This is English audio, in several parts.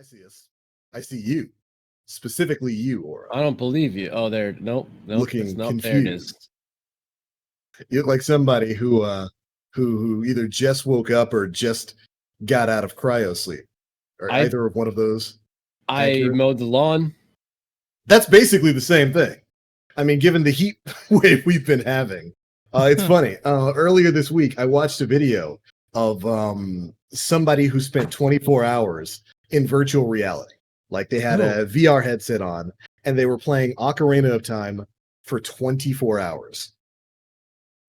see us. I see you, specifically you, Aura, I don't believe you. Oh, there. Nope. looking Nope. There it is. confused. You look like somebody who either just woke up or just got out of cryo sleep, or either of one of those. I Accurate? mowed the lawn. That's basically the same thing. I mean, given the heat wave we've been having, it's funny. Earlier this week, I watched a video of somebody who spent 24 hours in virtual reality. Like they had a VR headset on, and they were playing Ocarina of Time for 24 hours,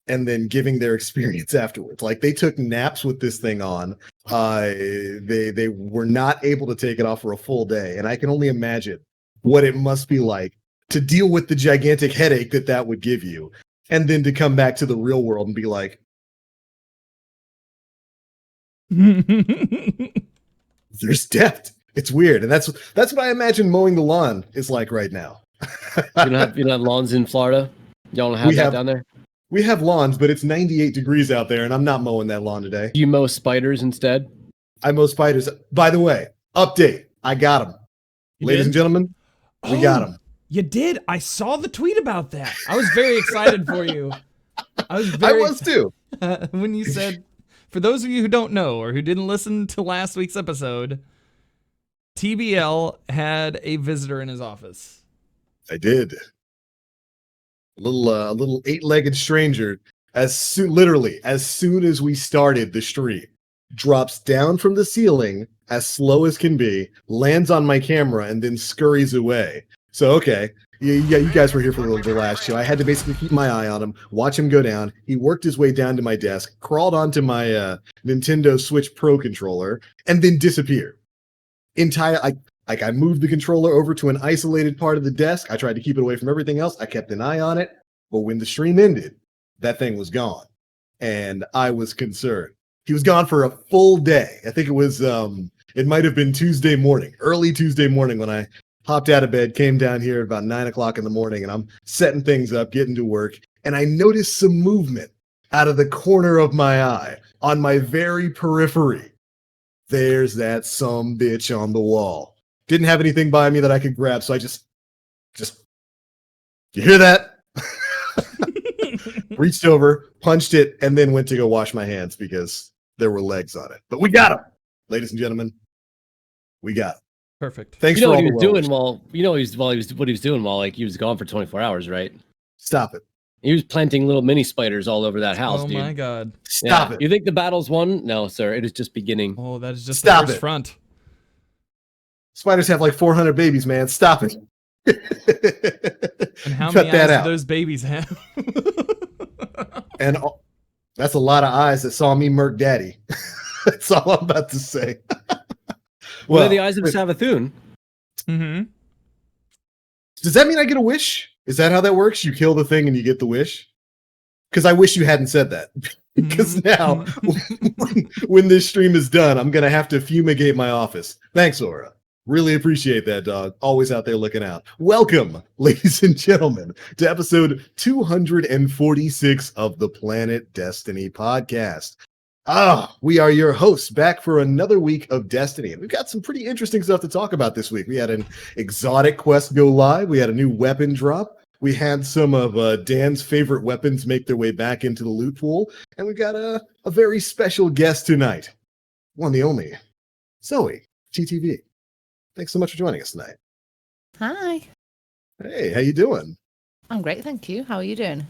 and then giving their experience afterwards. Like they took naps with this thing on. They were not able to take it off for a full day, and I can only imagine what it must be like to deal with the gigantic headache that would give you, and then to come back to the real world and be like, there's depth. It's weird, and that's what I imagine mowing the lawn is like right now. You don't have lawns in Florida. Y'all don't have that down there. We have lawns, but it's 98 degrees out there, and I'm not mowing that lawn today. You mow spiders instead? I mow spiders. By the way, update. I got them. Ladies and gentlemen, we got them. You did? I saw the tweet about that. I was very excited for you. I was too. When you said, for those of you who don't know or who didn't listen to last week's episode, TBL had a visitor in his office. I did. A little eight-legged stranger, literally as soon as we started the stream, drops down from the ceiling as slow as can be, lands on my camera, and then scurries away. So, okay, yeah, you guys were here for the last show. I had to basically keep my eye on him, watch him go down. He worked his way down to my desk, crawled onto my Nintendo Switch Pro controller, and then disappeared. I moved the controller over to an isolated part of the desk. I tried to keep it away from everything else. I kept an eye on it. But when the stream ended, that thing was gone. And I was concerned. He was gone for a full day. I think it was, it might have been Tuesday morning, early Tuesday morning when I hopped out of bed, came down here at about 9 o'clock in the morning, and I'm setting things up, getting to work. And I noticed some movement out of the corner of my eye on my very periphery. There's that sumbitch on the wall. Didn't have anything by me that I could grab, so I just you hear that? Reached over, punched it, and then went to go wash my hands because there were legs on it. But we got him, ladies and gentlemen. We got him. Perfect. Thanks for all what he the was doing wellness. what he was doing while he was gone for 24 hours, right? Stop it. He was planting little mini spiders all over that house, Oh dude. my god. Stop it. You think the battle's won? No, sir. It is just beginning. Oh, that is just Stop the first it. front. Spiders have like 400 babies, man. Stop it. And how Cut many that eyes out. do those babies have? And that's a lot of eyes that saw me murk daddy. That's all I'm about to say. What are the eyes of Savathun? Mm-hmm. Does that mean I get a wish? Is that how that works? You kill the thing and you get the wish? Because I wish you hadn't said that. Because now, when this stream is done, I'm going to have to fumigate my office. Thanks, Aura. Really appreciate that, dog. Always out there looking out. Welcome, ladies and gentlemen, to episode 246 of the Planet Destiny podcast. We are your hosts, back for another week of Destiny. And we've got some pretty interesting stuff to talk about this week. We had an exotic quest go live. We had a new weapon drop. We had some of Dan's favorite weapons make their way back into the loot pool. And we've got a very special guest tonight. One, the only, Zoe, TTV. Thanks so much for joining us tonight. Hi. Hey, how you doing? I'm great, thank you. How are you doing?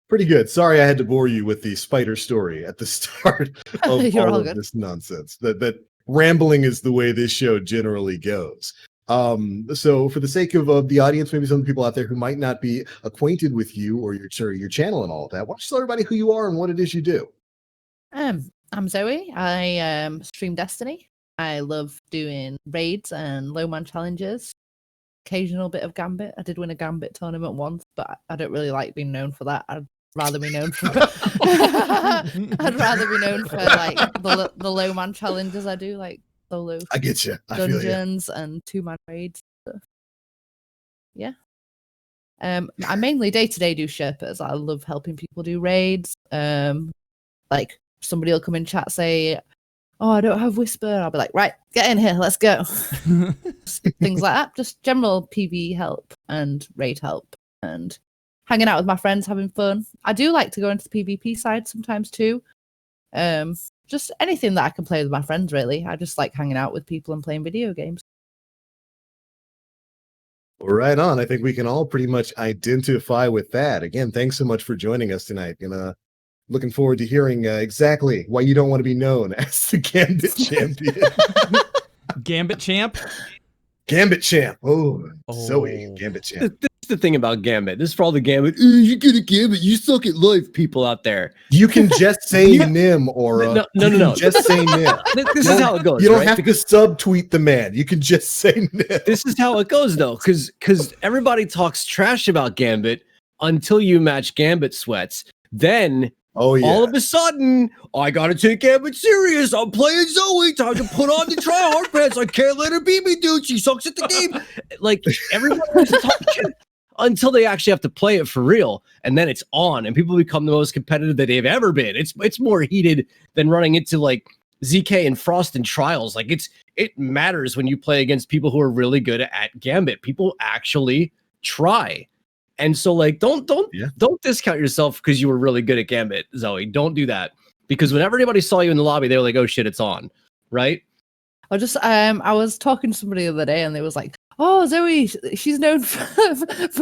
Pretty good. Sorry I had to bore you with the spider story at the start of You're all all of good. this nonsense. That rambling is the way this show generally goes. So for the sake of the audience, maybe some people out there who might not be acquainted with you or your channel and all of that, why don't you tell everybody who you are and what it is you do? I'm Zoe. I stream Destiny. I love doing raids and low man challenges. Occasional bit of Gambit. I did win a Gambit tournament once, but I don't really like being known for that. I'd rather be known for I'd rather be known for like the low man challenges I do, like solo I get you. I feel you. dungeons and 2-man raids stuff. Yeah. I mainly day-to-day do Sherpas. I love helping people do raids. Like somebody will come in chat, say, oh, I don't have Whisper. I'll be like, right, get in here, let's go. Things like that. Just general PvE help and raid help and hanging out with my friends, having fun. I do like to go into the PvP side sometimes too. Just anything that I can play with my friends, really. I just like hanging out with people and playing video games. Well, right on. I think we can all pretty much identify with that. Again, thanks so much for joining us tonight. And looking forward to hearing exactly why you don't want to be known as the Gambit champion. Gambit champ. Gambit champ. Oh, Oh. Zoe, Gambit champ. This is the thing about Gambit. This is for all the Gambit. You get a Gambit. You suck at life, people out there. You can just say Yeah. Nim, Aura. No. You can just say Nim. This is how it goes. You don't right? have to subtweet the man. You can just say Nim. This is how it goes though, because everybody talks trash about Gambit until you match Gambit sweats. Then Oh yeah. all of a sudden, I gotta take Gambit serious. I'm playing Zoe. Time to put on the try hard pants. I can't let her beat me, dude. She sucks at the game. Like everybody wants to talk shit until they actually have to play it for real, and then it's on, and people become the most competitive that they've ever been. It's more heated than running into like ZK and Frost in trials. Like it matters when you play against people who are really good at Gambit. People actually try. And so like don't discount yourself because you were really good at Gambit, Zoe. Don't do that. Because whenever anybody saw you in the lobby, they were like, oh shit, it's on. Right? I just I was talking to somebody the other day and they was like, oh, Zoe, she's known for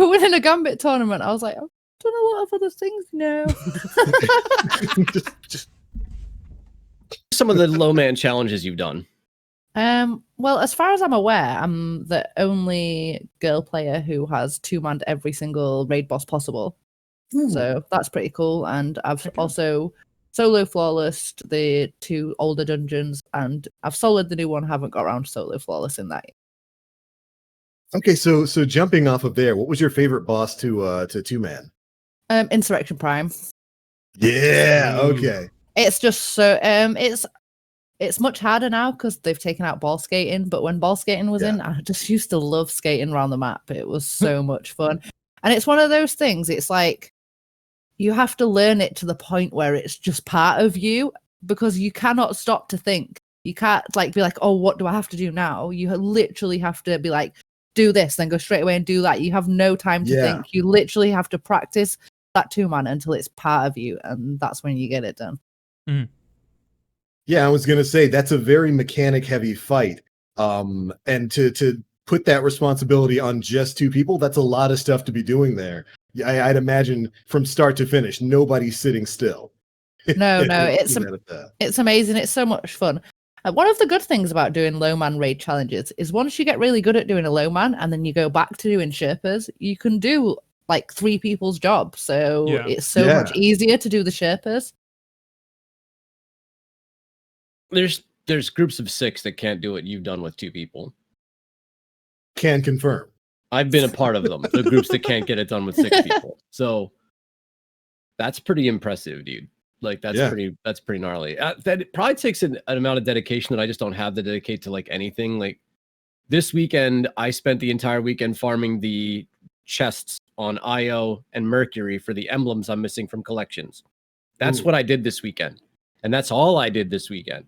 winning a Gambit tournament. I was like, I don't know what other things now. just Some of the low man challenges you've done. Well, as far as I'm aware, I'm the only girl player who has 2-manned every single raid boss possible. So that's pretty cool. And I've also solo flawless the 2 older dungeons, and I've soloed the new one. Haven't got around to solo flawless in that. Okay, so jumping off of there, what was your favorite boss to 2-man? Insurrection Prime. Yeah, Ooh. okay. It's just so it's much harder now because they've taken out ball skating. But when ball skating was in, I just used to love skating around the map. It was so much fun. And it's one of those things, it's like you have to learn it to the point where it's just part of you, because you cannot stop to think. You can't like be like, oh, what do I have to do now? You literally have to be like, do this, then go straight away and do that. You have no time to think. You literally have to practice that 2-man until it's part of you, and that's when you get it done. Yeah, I was gonna say that's a very mechanic heavy fight. And to put that responsibility on just 2 people, that's a lot of stuff to be doing there. Yeah, I'd imagine from start to finish, nobody's sitting still. No, it's amazing. It's so much fun. One of the good things about doing low man raid challenges is once you get really good at doing a low man and then you go back to doing Sherpas, you can do like 3 people's job. So it's so much easier to do the Sherpas. There's groups of 6 that can't do what you've done with 2 people. Can confirm. I've been a part of them, the groups that can't get it done with 6 people. So that's pretty impressive, dude. Like that's pretty gnarly. That it probably takes an amount of dedication that I just don't have to dedicate to like anything. Like this weekend, I spent the entire weekend farming the chests on IO and Mercury for the emblems I'm missing from collections. That's what I did this weekend. And that's all I did this weekend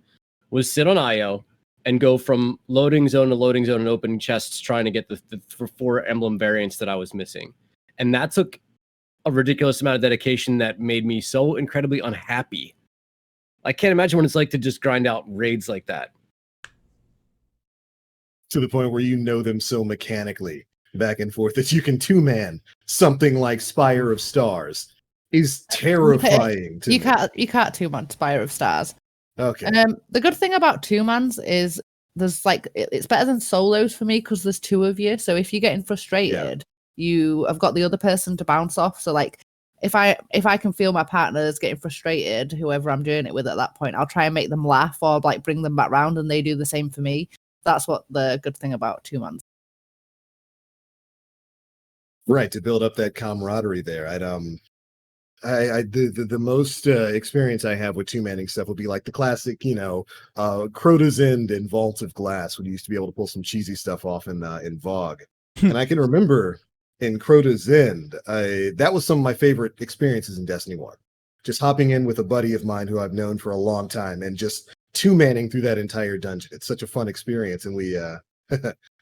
was sit on IO and go from loading zone to loading zone and opening chests trying to get the 4 emblem variants that I was missing. And that took a ridiculous amount of dedication that made me so incredibly unhappy. I can't imagine what it's like to just grind out raids like that. To the point where you know them so mechanically back and forth that you can 2-man something like Spire of Stars is terrifying to you me. You can't 2-man Spire of Stars. Okay. The good thing about 2-mans is there's like it's better than solos for me because there's 2 of you. So if you're getting frustrated, you have got the other person to bounce off. So like if I can feel my partner's getting frustrated, whoever I'm doing it with at that point, I'll try and make them laugh or like bring them back round, and they do the same for me. That's what the good thing about 2-mans. Right, to build up that camaraderie there. The most experience I have with 2-manning stuff would be like the classic, Crota's End and Vault of Glass, when you used to be able to pull some cheesy stuff off in VOG. And I can remember in Crota's End, that was some of my favorite experiences in Destiny 1. Just hopping in with a buddy of mine who I've known for a long time and just two-manning through that entire dungeon. It's such a fun experience, and we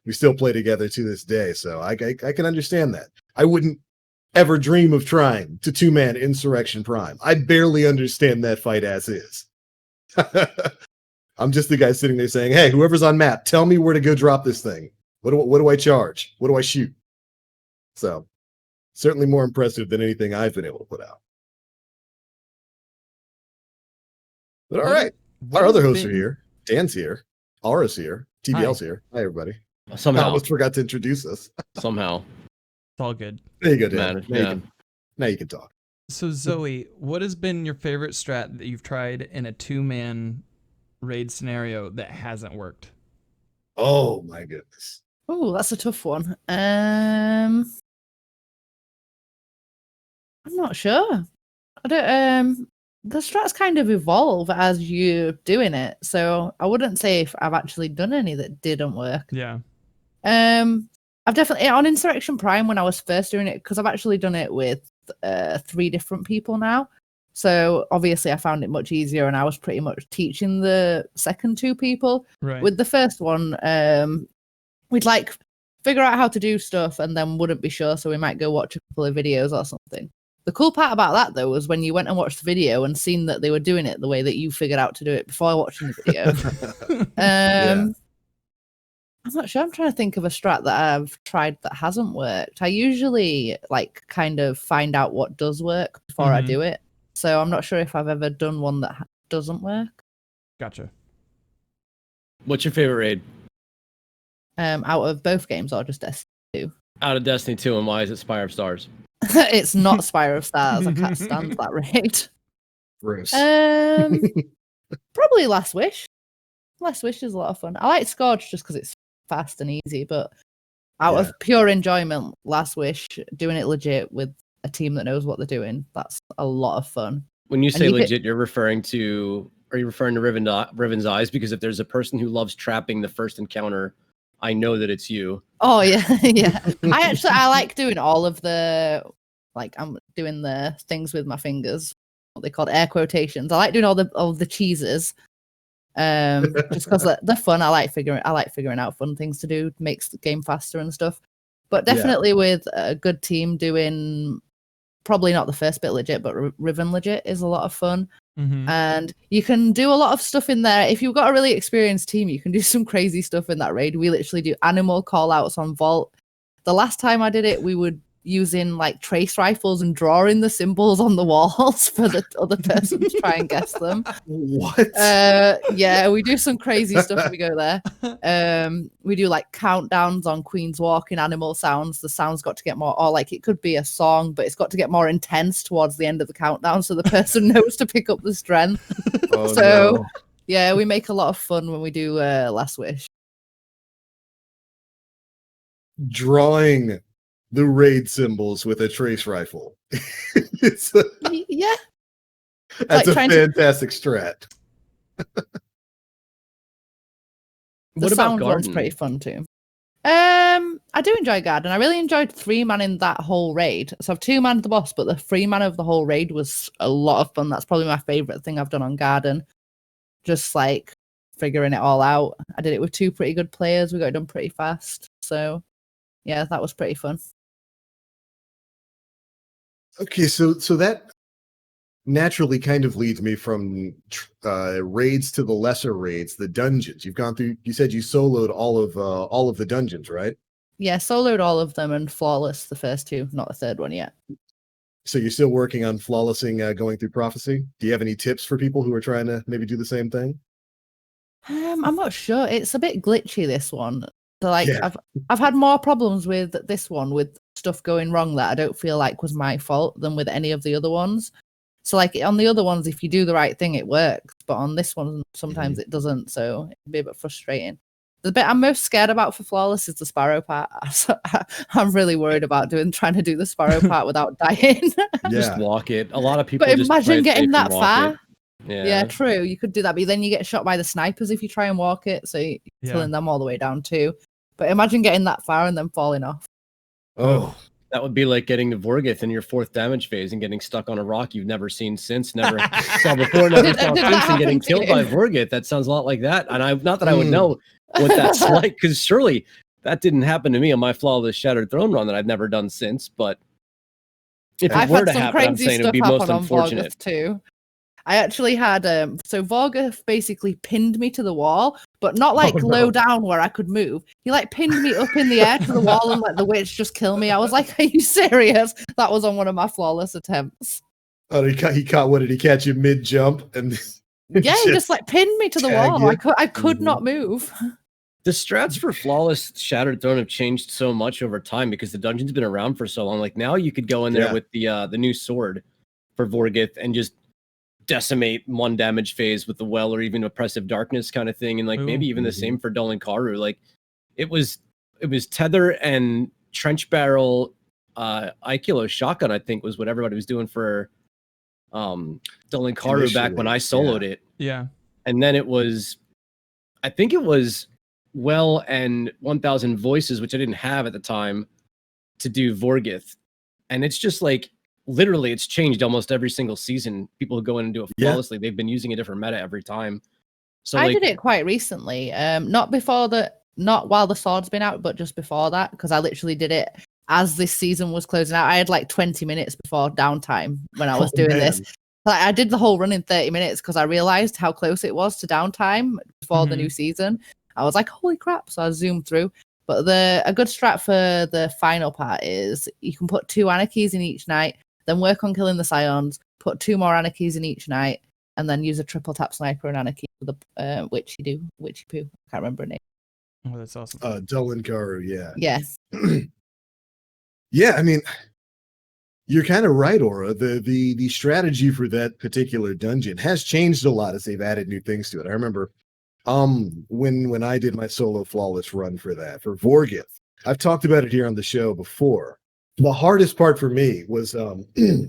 we still play together to this day. So I can understand that. I wouldn't ever dream of trying to two-man Insurrection Prime. I barely understand that fight as is. I'm just the guy sitting there saying, "Hey, whoever's on map, tell me where to go drop this thing. What do I charge? What do I shoot?" So certainly more impressive than anything I've been able to put out. But all right, our other hosts are here. Dan's here. Aura's here. TBL's here. Hi, everybody. I Somehow, almost forgot to introduce us. somehow, It's all good. There you go, Dan. man. Now, Yeah. now you can talk. So Zoe, what has been your favorite strat that you've tried in a 2-man raid scenario that hasn't worked? Oh my goodness. Oh, that's a tough one. I'm not sure. I don't. The strats kind of evolve as you're doing it, so I wouldn't say if I've actually done any that didn't work. Yeah. I've definitely on Insurrection Prime when I was first doing it, because I've actually done it with 3 different people now. So obviously I found it much easier, and I was pretty much teaching the second 2 people. Right. With the first one, we'd like figure out how to do stuff and then wouldn't be sure, so we might go watch a couple of videos or something. The cool part about that, though, was when you went and watched the video and seen that they were doing it the way that you figured out to do it before watching the video. Yeah. I'm not sure. I'm trying to think of a strat that I've tried that hasn't worked. I usually like kind of find out what does work before I Mhm. do it. So I'm not sure if I've ever done one that doesn't work. Gotcha. What's your favorite raid Out of both games or just Destiny 2? out of Destiny 2, and why is it Spire of Stars? It's not Spire of Stars. I can't stand that raid. Bruce. Probably Last Wish. Last Wish is a lot of fun. I like Scourge just because it's fast and easy, but out of pure enjoyment, Last Wish, doing it legit with a team that knows what they're doing, that's a lot of fun. When you And say you legit, you're referring to, are you referring to Riven's Eyes? Because if there's a person who loves trapping the first encounter, I know that it's you. Oh yeah, yeah. I like doing all of the, like, I'm doing the things with my fingers, what they call air quotations. I like doing all the cheeses. Just because they're fun. I like figuring out fun things to do, makes the game faster and stuff. But definitely with a good team doing, probably not the first bit legit, but Riven legit is a lot of fun. Mm-hmm. And you can do a lot of stuff in there. If you've got a really experienced team, you can do some crazy stuff in that raid. We literally do animal call outs on Vault. The last time I did it, we would using like trace rifles and drawing the symbols on the walls for the other person to try and guess them. What? Yeah, we do some crazy stuff when we go there. We do like countdowns on Queen's Walk in animal sounds. The sounds got to get more, or like it could be a song, but it's got to get more intense towards the end of the countdown so the person knows to pick up the strength. Oh, So no. yeah, we make a lot of fun when we do Last Wish. Drawing the raid symbols with a trace rifle. Yeah. That's like a trying to- fantastic strat. The What about sound one's Garden? pretty fun too. I do enjoy Garden. I really enjoyed 3-manning that whole raid. So I've 2-manned the boss, but the 3-man of the whole raid was a lot of fun. That's probably my favorite thing I've done on Garden. Just like figuring it all out. I did it with 2 pretty good players. We got it done pretty fast. So yeah, that was pretty fun. Okay, so that naturally kind of leads me from raids to the lesser raids, the dungeons. You've gone through. You said you soloed all of the dungeons, right? Yeah, soloed all of them and flawless the first 2, not the third one yet. So you're still working on flawlessing going through prophecy. Do you have any tips for people who are trying to maybe do the same thing? I'm not sure. It's a bit glitchy, this one. So like Yeah. I've had more problems with this one with stuff going wrong that I don't feel like was my fault than with any of the other ones. So like on the other ones, if you do the right thing, it works. But on this one, sometimes it doesn't. So it'd be a bit frustrating. The bit I'm most scared about for flawless is the Sparrow part. I'm really worried about trying to do the Sparrow part without dying. Just walk it. A lot of people. But just play imagine it getting safe and that walk far. it. Yeah. Yeah, true. You could do that, but then you get shot by the snipers if you try and walk it. So you're killing them all the way down too. But imagine getting that far and then falling off. Oh, That would be like getting to Vorgith in your 4th damage phase and getting stuck on a rock you've never seen since, never saw before, never Did- saw did that since, and getting happen to killed you? by Vorgith. That sounds a lot like that. And not that I would know what that's like, because surely that didn't happen to me on my flawless Shattered Throne run that I've never done since. But if it I've were had to some happen, I'm crazy saying it would stuff be most happen on unfortunate. Vorgoth too. I actually had so Vorgoth basically pinned me to the wall, but not like no. low down where I could move. He like pinned me up in the air to the wall and let the witch just kill me. I was like, "Are you serious?" That was on one of my flawless attempts. Oh, he caught. What did he catch you mid jump? And Yeah, he just like pinned me to the tag wall. you. I could Mhm. not move. The strats for flawless Shattered Throne have changed so much over time because the dungeon's been around for so long. Like now you could go in there Yeah. with the new sword for Vorgith and just decimate 1 damage phase with the well or even oppressive darkness kind of thing, and like maybe Ooh. even the Mhm. same for Dolan Karu. Like it was tether and trench barrel Aikilo shotgun, I think, was what everybody was doing for Dolan Karu back when I Initially, soloed it. Yeah. And then it was, I think it was Well and 1000 Voices, which I didn't have at the time, to do Vorgith. And it's just like, literally, it's changed almost every single season. People who go in and do it Yeah. flawlessly, they've been using a different meta every time. So I like, did it quite recently. Not while the sword's been out, but just before that, because I literally did it as this season was closing out. I had like 20 minutes before downtime when I was Oh, doing this. man. Like I did the whole run in 30 minutes because I realized how close it was to downtime before the new season. I was like, holy crap. So I zoomed through. But a good strat for the final part is you can put 2 anarchies in each night, then work on killing the scions, put 2 more anarchies in each night, and then use a triple tap sniper and anarchy for the witchy poo. I can't remember her name. Oh, that's awesome. Dolan Karu, yeah. Yes. Yeah, I mean, you're kind of right, Aura. The strategy for that particular dungeon has changed a lot as they've added new things to it. I remember when I did my solo flawless run for Vorgith. I've talked about it here on the show before. The hardest part for me was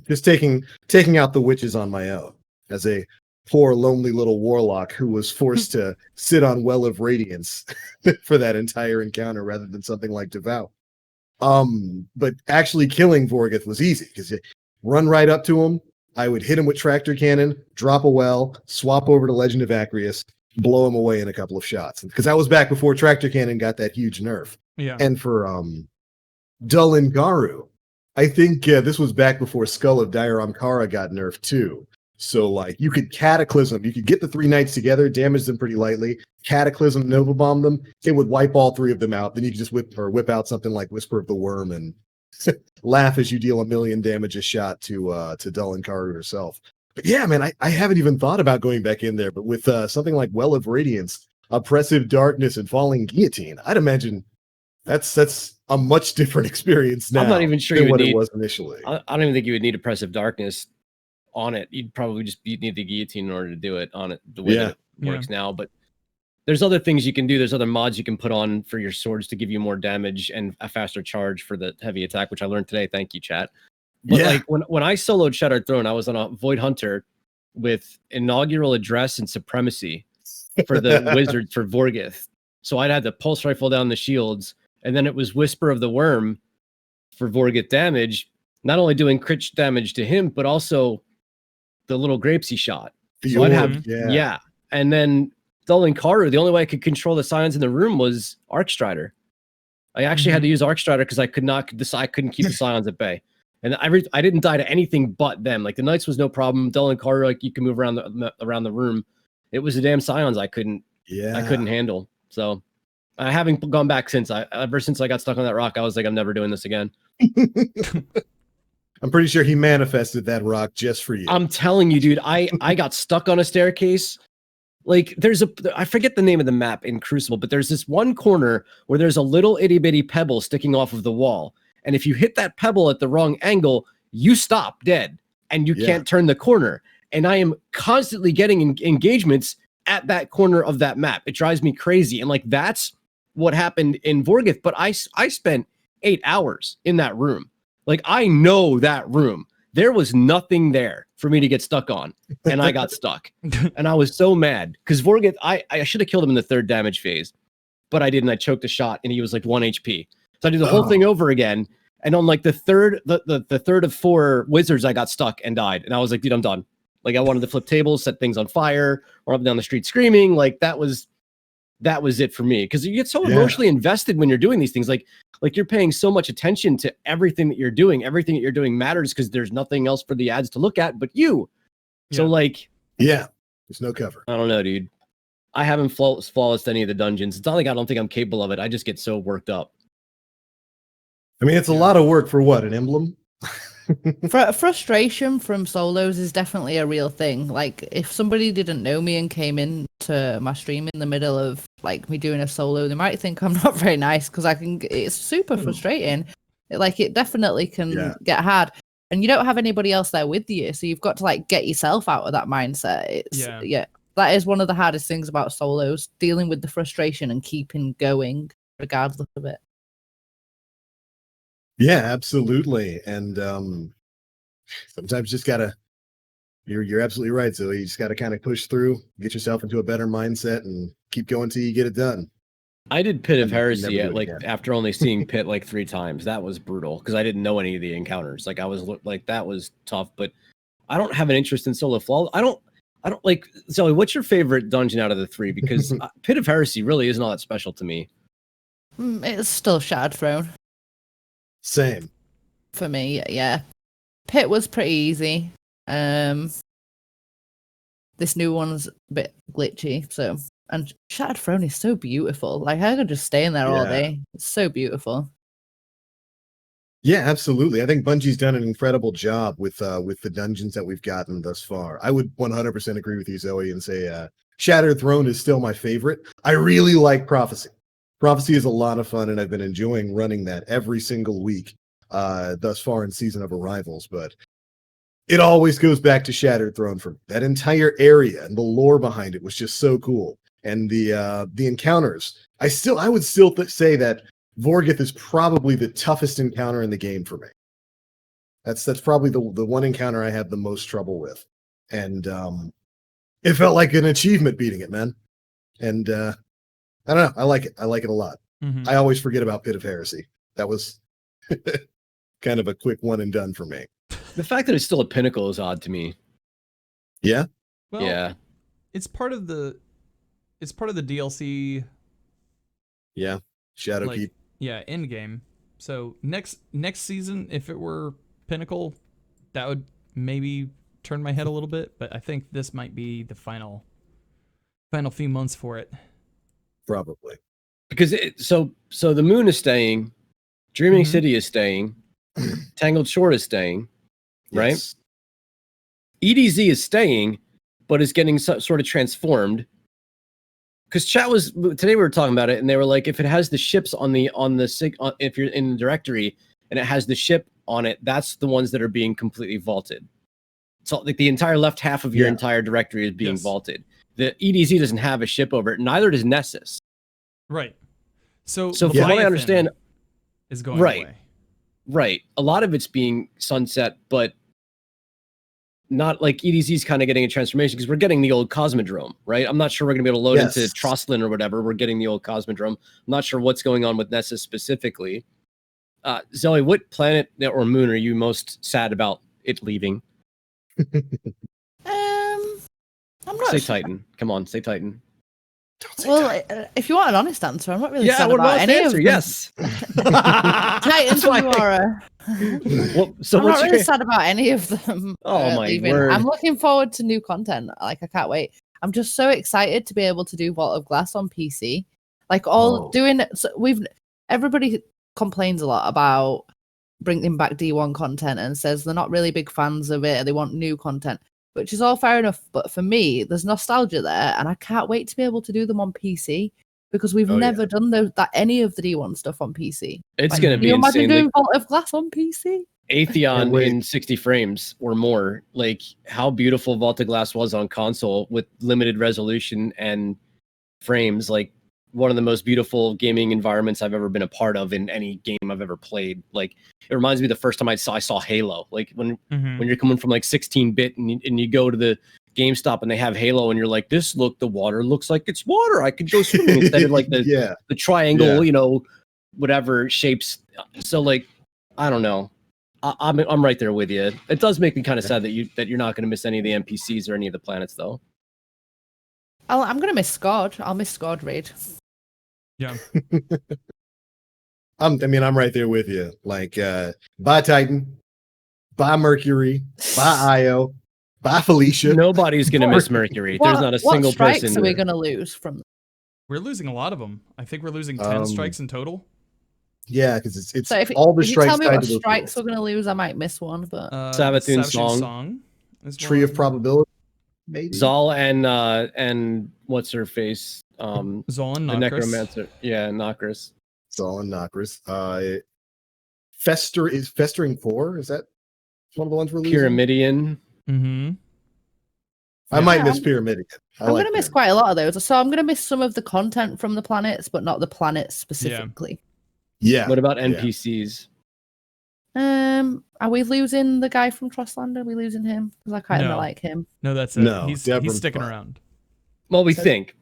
just taking out the witches on my own as a poor lonely little warlock who was forced to sit on Well of Radiance for that entire encounter rather than something like Devout. But actually killing Vorgith was easy because you run right up to him. I would hit him with tractor cannon, drop a well, swap over to Legend of Acreus, blow him away in a couple of shots. Because that was back before tractor cannon got that huge nerf. Yeah. And for Dolan Karu, I think this was back before Skull of Dire Ankara got nerfed too. So like you could Cataclysm, you could get the 3 knights together, damage them pretty lightly, Cataclysm, Nova Bomb them, it would wipe all 3 of them out. Then you could just whip out something like Whisper of the Worm and laugh as you deal 1 million damage a shot to Dolan Karu herself. But yeah, man, I haven't even thought about going back in there, but with something like Well of Radiance, Oppressive Darkness, and Falling Guillotine, I'd imagine that's a much different experience now. I'm not even sure than you would what need, it was initially. I don't even think you would need Oppressive Darkness on it. You'd need the guillotine in order to do it on it the way that it works now. But there's other things you can do. There's other mods you can put on for your swords to give you more damage and a faster charge for the heavy attack, which I learned today. Thank you, chat. But like when I soloed Shattered Throne, I was on a Void Hunter with Inaugural Address and Supremacy for the wizard for Vorgith. So I'd had the pulse rifle down the shields, and then it was Whisper of the Worm for Vorgith damage, not only doing crit damage to him, but also the little grapes he shot. So I'd have, and then Dolan Karu, the only way I could control the scions in the room was Arcstrider. I actually had to use Arcstrider because I couldn't keep the scions at bay. And I didn't die to anything but them. Like the knights was no problem. Dolan Karu, like you can move around the room. It was the damn scions I couldn't handle. So I haven't gone back since. Ever since I got stuck on that rock, I was like, I'm never doing this again. I'm pretty sure he manifested that rock just for you. I'm telling you, dude, I got stuck on a staircase. Like I forget the name of the map in Crucible, but there's this one corner where there's a little itty bitty pebble sticking off of the wall. And if you hit that pebble at the wrong angle, you stop dead and you can't turn the corner. And I am constantly getting engagements at that corner of that map. It drives me crazy. And like, that's what happened in Vorgith. But I spent 8 hours in that room. Like, I know that room. There was nothing there for me to get stuck on. And I got stuck. And I was so mad because Vorgith, I should have killed him in the 3rd damage phase, but I didn't. I choked a shot and he was like 1 HP. So I did the whole thing over again. And on like the third of 4 wizards, I got stuck and died. And I was like, dude, I'm done. Like I wanted to flip tables, set things on fire, or up and down the street screaming. Like that was it for me. Because you get so emotionally invested when you're doing these things. Like you're paying so much attention to everything that you're doing. Everything that you're doing matters because there's nothing else for the ads to look at but you. So like, there's no cover. I don't know, dude. I haven't flawless any of the dungeons. It's not like I don't think I'm capable of it. I just get so worked up. I mean, it's a lot of work for what? An emblem? Frustration from solos is definitely a real thing. Like if somebody didn't know me and came into my stream in the middle of like me doing a solo, they might think I'm not very nice because it's super frustrating. It definitely can get hard, and you don't have anybody else there with you, so you've got to like get yourself out of that mindset. That is one of the hardest things about solos, dealing with the frustration and keeping going regardless of it. Yeah, absolutely. And sometimes just gotta you're absolutely right. So you just gotta kind of push through, get yourself into a better mindset and keep going till you get it done. I did Pit of Heresy after only seeing Pit like 3 times. That was brutal because I didn't know any of the encounters. Like I was like that was tough, but I don't have an interest in solo flaw. I don't like Zoe, what's your favorite dungeon out of the 3? Because Pit of Heresy really isn't all that special to me. It's still Shattered Throne. Same. For me, yeah. Pit was pretty easy. This new one's a bit glitchy, so and Shattered Throne is so beautiful. Like I could just stay in there all day. It's so beautiful. Yeah, absolutely. I think Bungie's done an incredible job with the dungeons that we've gotten thus far. I would 100% agree with you, Zoe, and say Shattered Throne is still my favorite. I really like Prophecy. Prophecy is a lot of fun, and I've been enjoying running that every single week thus far in Season of Arrivals. But it always goes back to Shattered Throne for me. That entire area and the lore behind it was just so cool, and the encounters. I would still say that Vorgith is probably the toughest encounter in the game for me. That's probably the one encounter I had the most trouble with, and it felt like an achievement beating it, man. And I don't know. I like it. I like it a lot. Mm-hmm. I always forget about Pit of Heresy. That was kind of a quick one and done for me. The fact that it's still a pinnacle is odd to me. Yeah. Well, yeah. It's part of the DLC. Yeah. Shadowkeep. Yeah, end game. So next season, if it were Pinnacle, that would maybe turn my head a little bit. But I think this might be the final few months for it. Probably. Because so the moon is staying, Dreaming City is staying, Tangled Shore is staying, right? Yes. EDZ is staying, but is getting sort of transformed. Because today we were talking about it, and they were like, if it has the ships if you're in the directory and it has the ship on it, that's the ones that are being completely vaulted. So like the entire left half of your entire directory is being vaulted. The EDZ doesn't have a ship over it, neither does Nessus. Right. So from what I understand, is going away. Right. A lot of it's being sunset, but not like EDZ's kind of getting a transformation because we're getting the old Cosmodrome, right? I'm not sure we're going to be able to load into Trostlin or whatever. We're getting the old Cosmodrome. I'm not sure what's going on with Nessus specifically. Zoe, what planet or moon are you most sad about it leaving? I'm not Say sure. Titan. Come on, say Titan. If you want an honest answer, I'm not really sad what about any answer? of them. Yes. Titans and Aurora. Well, so I'm not really sad about any of them. Oh my leaving. word! I'm looking forward to new content. Like I can't wait. I'm just so excited to be able to do Vault of Glass on PC. Like everybody complains a lot about bringing back D1 content and says they're not really big fans of it. They want new content, which is all fair enough. But for me, there's nostalgia there, and I can't wait to be able to do them on PC because we've never done any of the D1 stuff on PC. It's going to be insane. Can you imagine doing Vault of Glass on PC? Atheon in 60 frames or more. Like how beautiful Vault of Glass was on console with limited resolution and frames. Like one of the most beautiful gaming environments I've ever been a part of in any game I've ever played. Like it reminds me of the first time I saw Halo. Like when you're coming from like 16-bit and you go to the GameStop and they have Halo and you're like, the water looks like it's water. I could go swimming instead of like the triangle, whatever shapes. So like I don't know. I'm right there with you. It does make me kind of sad that you're not going to miss any of the NPCs or any of the planets though. I'm gonna miss Scourge. I'll miss Scourge raid. Yeah. I'm right there with you. Like, bye Titan, bye Mercury, bye Io, bye Felicia. Nobody's going to miss Mercury. There's not a single what strikes person. are we gonna lose from? We're losing a lot of them. I think we're losing 10 Um, strikes in total. Yeah, because it's So if all the if you tell strikes me tied what to those strikes rules. we're gonna lose, I might miss one. But Savathun Savathun Song. is Tree of one. Probability, maybe. Zal and what's her face? Zol and The Nokris. necromancer. Yeah, Nokris. Zal and Nokris. Festering Core. Is that one of the ones we're losing? Pyramidion. Mm-hmm. I might Yeah, miss Pyramidion. I'm gonna miss quite a lot of those. So I'm gonna miss some of the content from the planets, but not the planets specifically. Yeah. What about Yeah. NPCs? Are we losing the guy from Trostland? Are we losing him? Because I kind of No. like him. No, that's it. No, he's Devrim's sticking fine. around. Well, we So- think.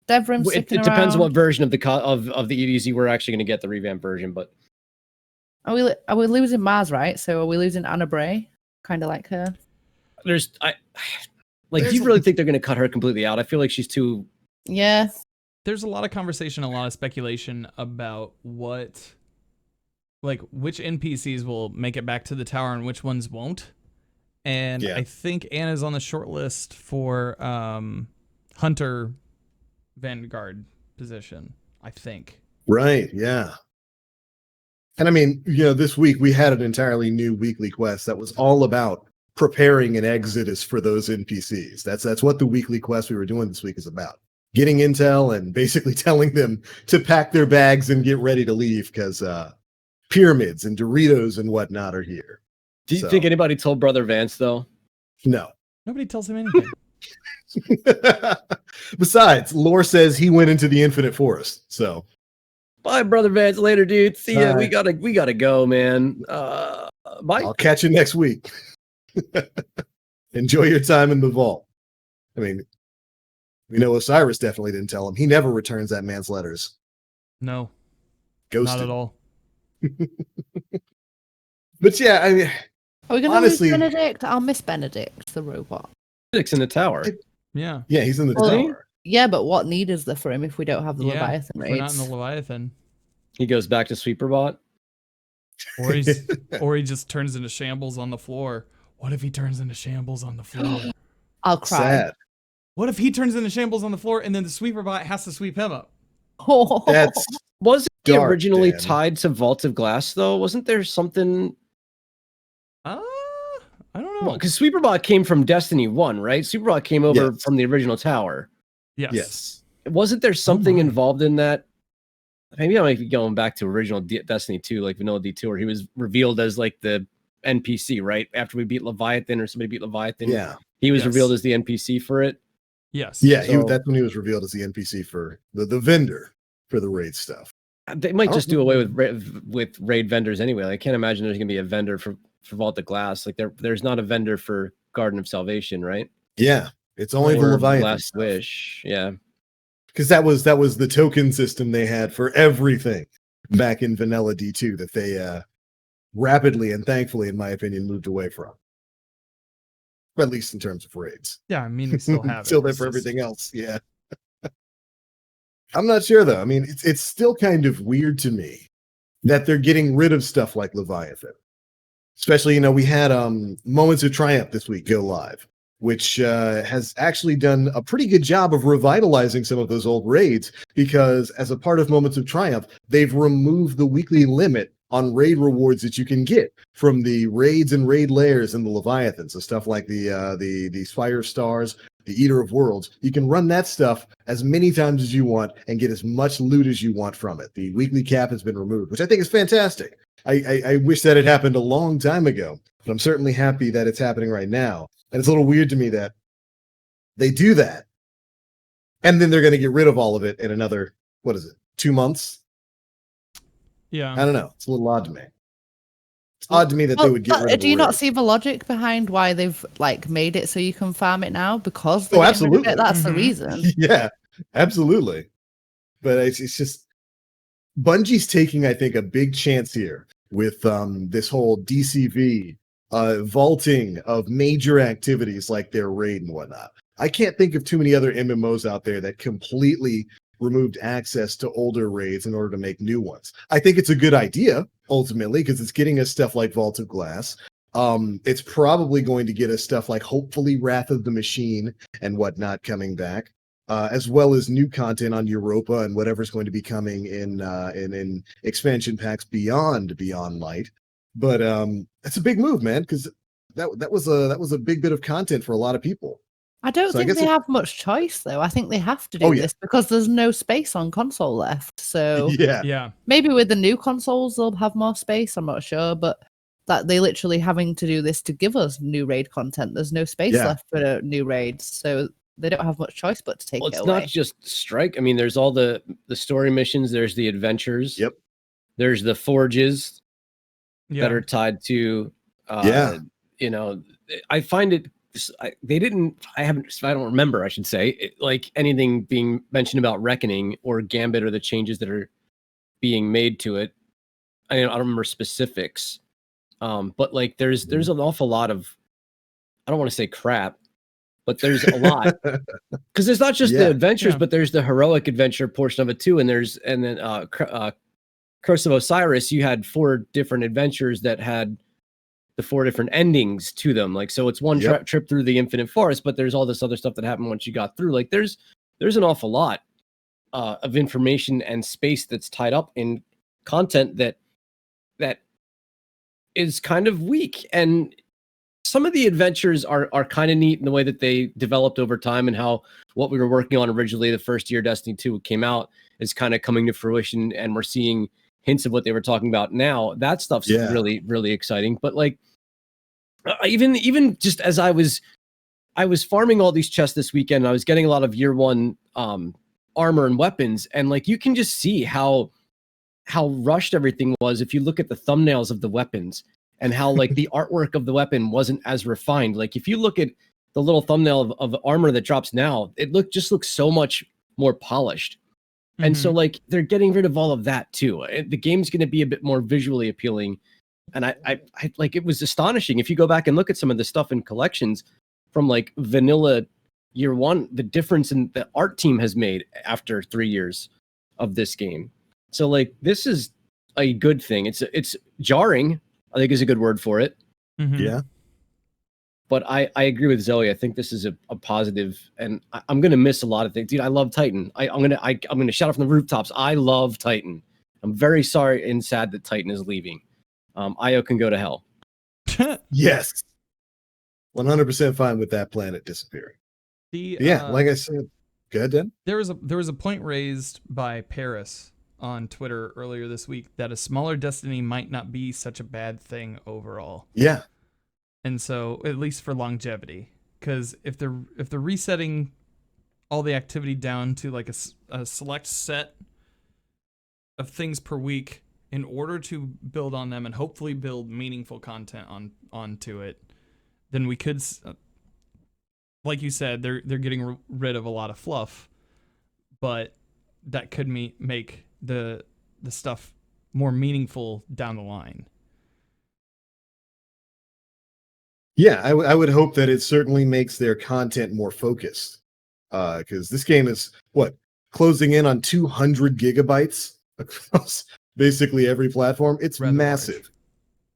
Devrim's It sticking depends on around. what version of of the EDZ we're actually going to get, the revamped version. But Are we losing Mars, right? So are we losing Anna Bray? Kind of like her. do you There's really think they're going to cut her completely out? I feel like she's too. Yeah. There's a lot of conversation, a lot of speculation about which NPCs will make it back to the tower and which ones won't. And Yeah. I think Anna's on the short list for Hunter Vanguard position, I think. Right. Yeah. And I mean, this week we had an entirely new weekly quest that was all about preparing an exodus for those NPCs. That's what the weekly quest we were doing this week is about. Getting intel and basically telling them to pack their bags and get ready to leave because pyramids and Doritos and whatnot are here. Do you So- think anybody told Brother Vance though? No. Nobody tells him anything. Besides, lore says he went into the infinite forest. So Bye, Brother Vance. Later, dude. See ya. Bye. We gotta go, man. Bye. I'll catch you next week. Enjoy your time in the vault. I mean, we know Osiris definitely didn't tell him. He never returns that man's letters. No, Ghosted. not at all. But yeah, I mean, Are we gonna Honestly- lose Benedict? I'll miss Benedict, the robot. Six in the tower. Yeah. yeah, he's in the Well, tower. Yeah, but what need is there for him if we don't have the Yeah, Leviathan If we're not in raids? the Leviathan. He goes back to Sweeperbot. Or he just turns into shambles on the floor. What if he turns into shambles on the floor? I'll cry. Sad. What if he turns into shambles on the floor and then the sweeper bot has to sweep him up? That's Was he Dark, originally Dan. tied to Vault of Glass though? Wasn't there something? I don't know. Because Sweeperbot came from Destiny 1, right? Sweeperbot came over Yes. from the original tower. Yes. Wasn't there something my. involved in that? Maybe I might be going back to original Destiny 2, like Vanilla D2, where he was revealed as like the NPC, right? After we beat Leviathan or somebody beat Leviathan. yeah. He was Yes. revealed as the NPC for it. Yes. Yeah, So- that's when he was revealed as the NPC for the vendor for the raid stuff. They might I just don't do away with raid vendors anyway. I can't imagine there's gonna be a vendor for Vault of Glass. Like there's not a vendor for Garden of Salvation, right? Yeah, it's only the Or Leviathan Last stuff. Wish. Yeah. Because that was the token system they had for everything back in Vanilla D2 that they rapidly and thankfully, in my opinion, moved away from. At least in terms of raids. Yeah, I mean, we still have it. Still there It's for just- everything else. Yeah. I'm not sure though. I mean, it's still kind of weird to me that they're getting rid of stuff like Leviathan. Especially, we had Moments of Triumph this week go live, which has actually done a pretty good job of revitalizing some of those old raids because as a part of Moments of Triumph, they've removed the weekly limit on raid rewards that you can get from the raids and raid layers in the Leviathan. So stuff like the Spire Stars, the Eater of Worlds, you can run that stuff as many times as you want and get as much loot as you want from it. The weekly cap has been removed, which I think is fantastic. I wish that had happened a long time ago, but I'm certainly happy that it's happening right now. And it's a little weird to me that they do that, and then they're going to get rid of all of it in another, 2 months? Yeah. I don't know. It's a little odd to me. It's odd to me that they would get rid of do you the not raid. see the logic behind why they've made it so you can farm it now? Because Oh, they're getting rid of absolutely. it, that's the Mhm. reason. Yeah, absolutely. But it's just Bungie's taking, I think, a big chance here with this whole DCV vaulting of major activities like their raid and whatnot. I can't think of too many other MMOs out there that completely removed access to older raids in order to make new ones. I think it's a good idea ultimately because it's getting us stuff like Vault of Glass. It's probably going to get us stuff like hopefully Wrath of the Machine and whatnot coming back, as well as new content on Europa and whatever's going to be coming in expansion packs beyond Light. But it's a big move, man, because that was a big bit of content for a lot of people. I don't So I think guess they it- have much choice, though. I think they have to do Oh, yeah. this because there's no space on console left. So Yeah, Yeah. maybe with the new consoles they'll have more space. I'm not sure, but that they literally having to do this to give us new raid content. There's no space Yeah. left for new raids, so they don't have much choice but to take Well, it it's away. not just strike. I mean, there's all the story missions. There's the adventures. Yep. There's the forges Yeah. that are tied to. Yeah. You know, I find it. I don't remember. I should say like anything being mentioned about Reckoning or Gambit or the changes that are being made to it. I don't remember specifics. But like there's an awful lot of. I don't want to say crap, but there's a lot. Because it's not just the Yeah. adventures, Yeah. but there's the heroic adventure portion of it too. And then Curse of Osiris, you had 4 different adventures that had the 4 different endings to them. Like, so it's one Yep. trip through the Infinite Forest, but there's all this other stuff that happened once you got through. Like, there's an awful lot of information and space that's tied up in content that is kind of weak. And some of the adventures are kind of neat in the way that they developed over time and how what we were working on originally the first year Destiny 2 came out is kind of coming to fruition, and we're seeing hints of what they were talking about now. That stuff's Yeah. really, really exciting. But like even just as I was farming all these chests this weekend, I was getting a lot of year 1 armor and weapons, and like you can just see how rushed everything was if you look at the thumbnails of the weapons and how like the artwork of the weapon wasn't as refined. Like if you look at the little thumbnail of armor that drops now, it looks so much more polished. And so like they're getting rid of all of that too. The game's going to be a bit more visually appealing. And I like, it was astonishing. If you go back and look at some of the stuff in collections from like vanilla year 1, the difference in the art team has made after 3 years of this game. So like, this is a good thing. It's jarring, I think is a good word for it. Mhm. Yeah. But I agree with Zoe. I think this is a positive, and I'm gonna miss a lot of things. Dude, I love Titan. I'm gonna shout out from the rooftops. I love Titan. I'm very sorry and sad that Titan is leaving. Io can go to hell. Yes. 100% fine with that planet disappearing. The, Yeah, like I said, go ahead, Dan. there was a point raised by Paris on Twitter earlier this week that a smaller Destiny might not be such a bad thing overall. Yeah. And so, at least for longevity, because if they're resetting all the activity down to like a select set of things per week in order to build on them and hopefully build meaningful content onto it, then we could, like you said, they're getting rid of a lot of fluff, but that could make the stuff more meaningful down the line. Yeah, I would hope that it certainly makes their content more focused. Because this game is closing in on 200 gigabytes across basically every platform. It's Rather massive. large.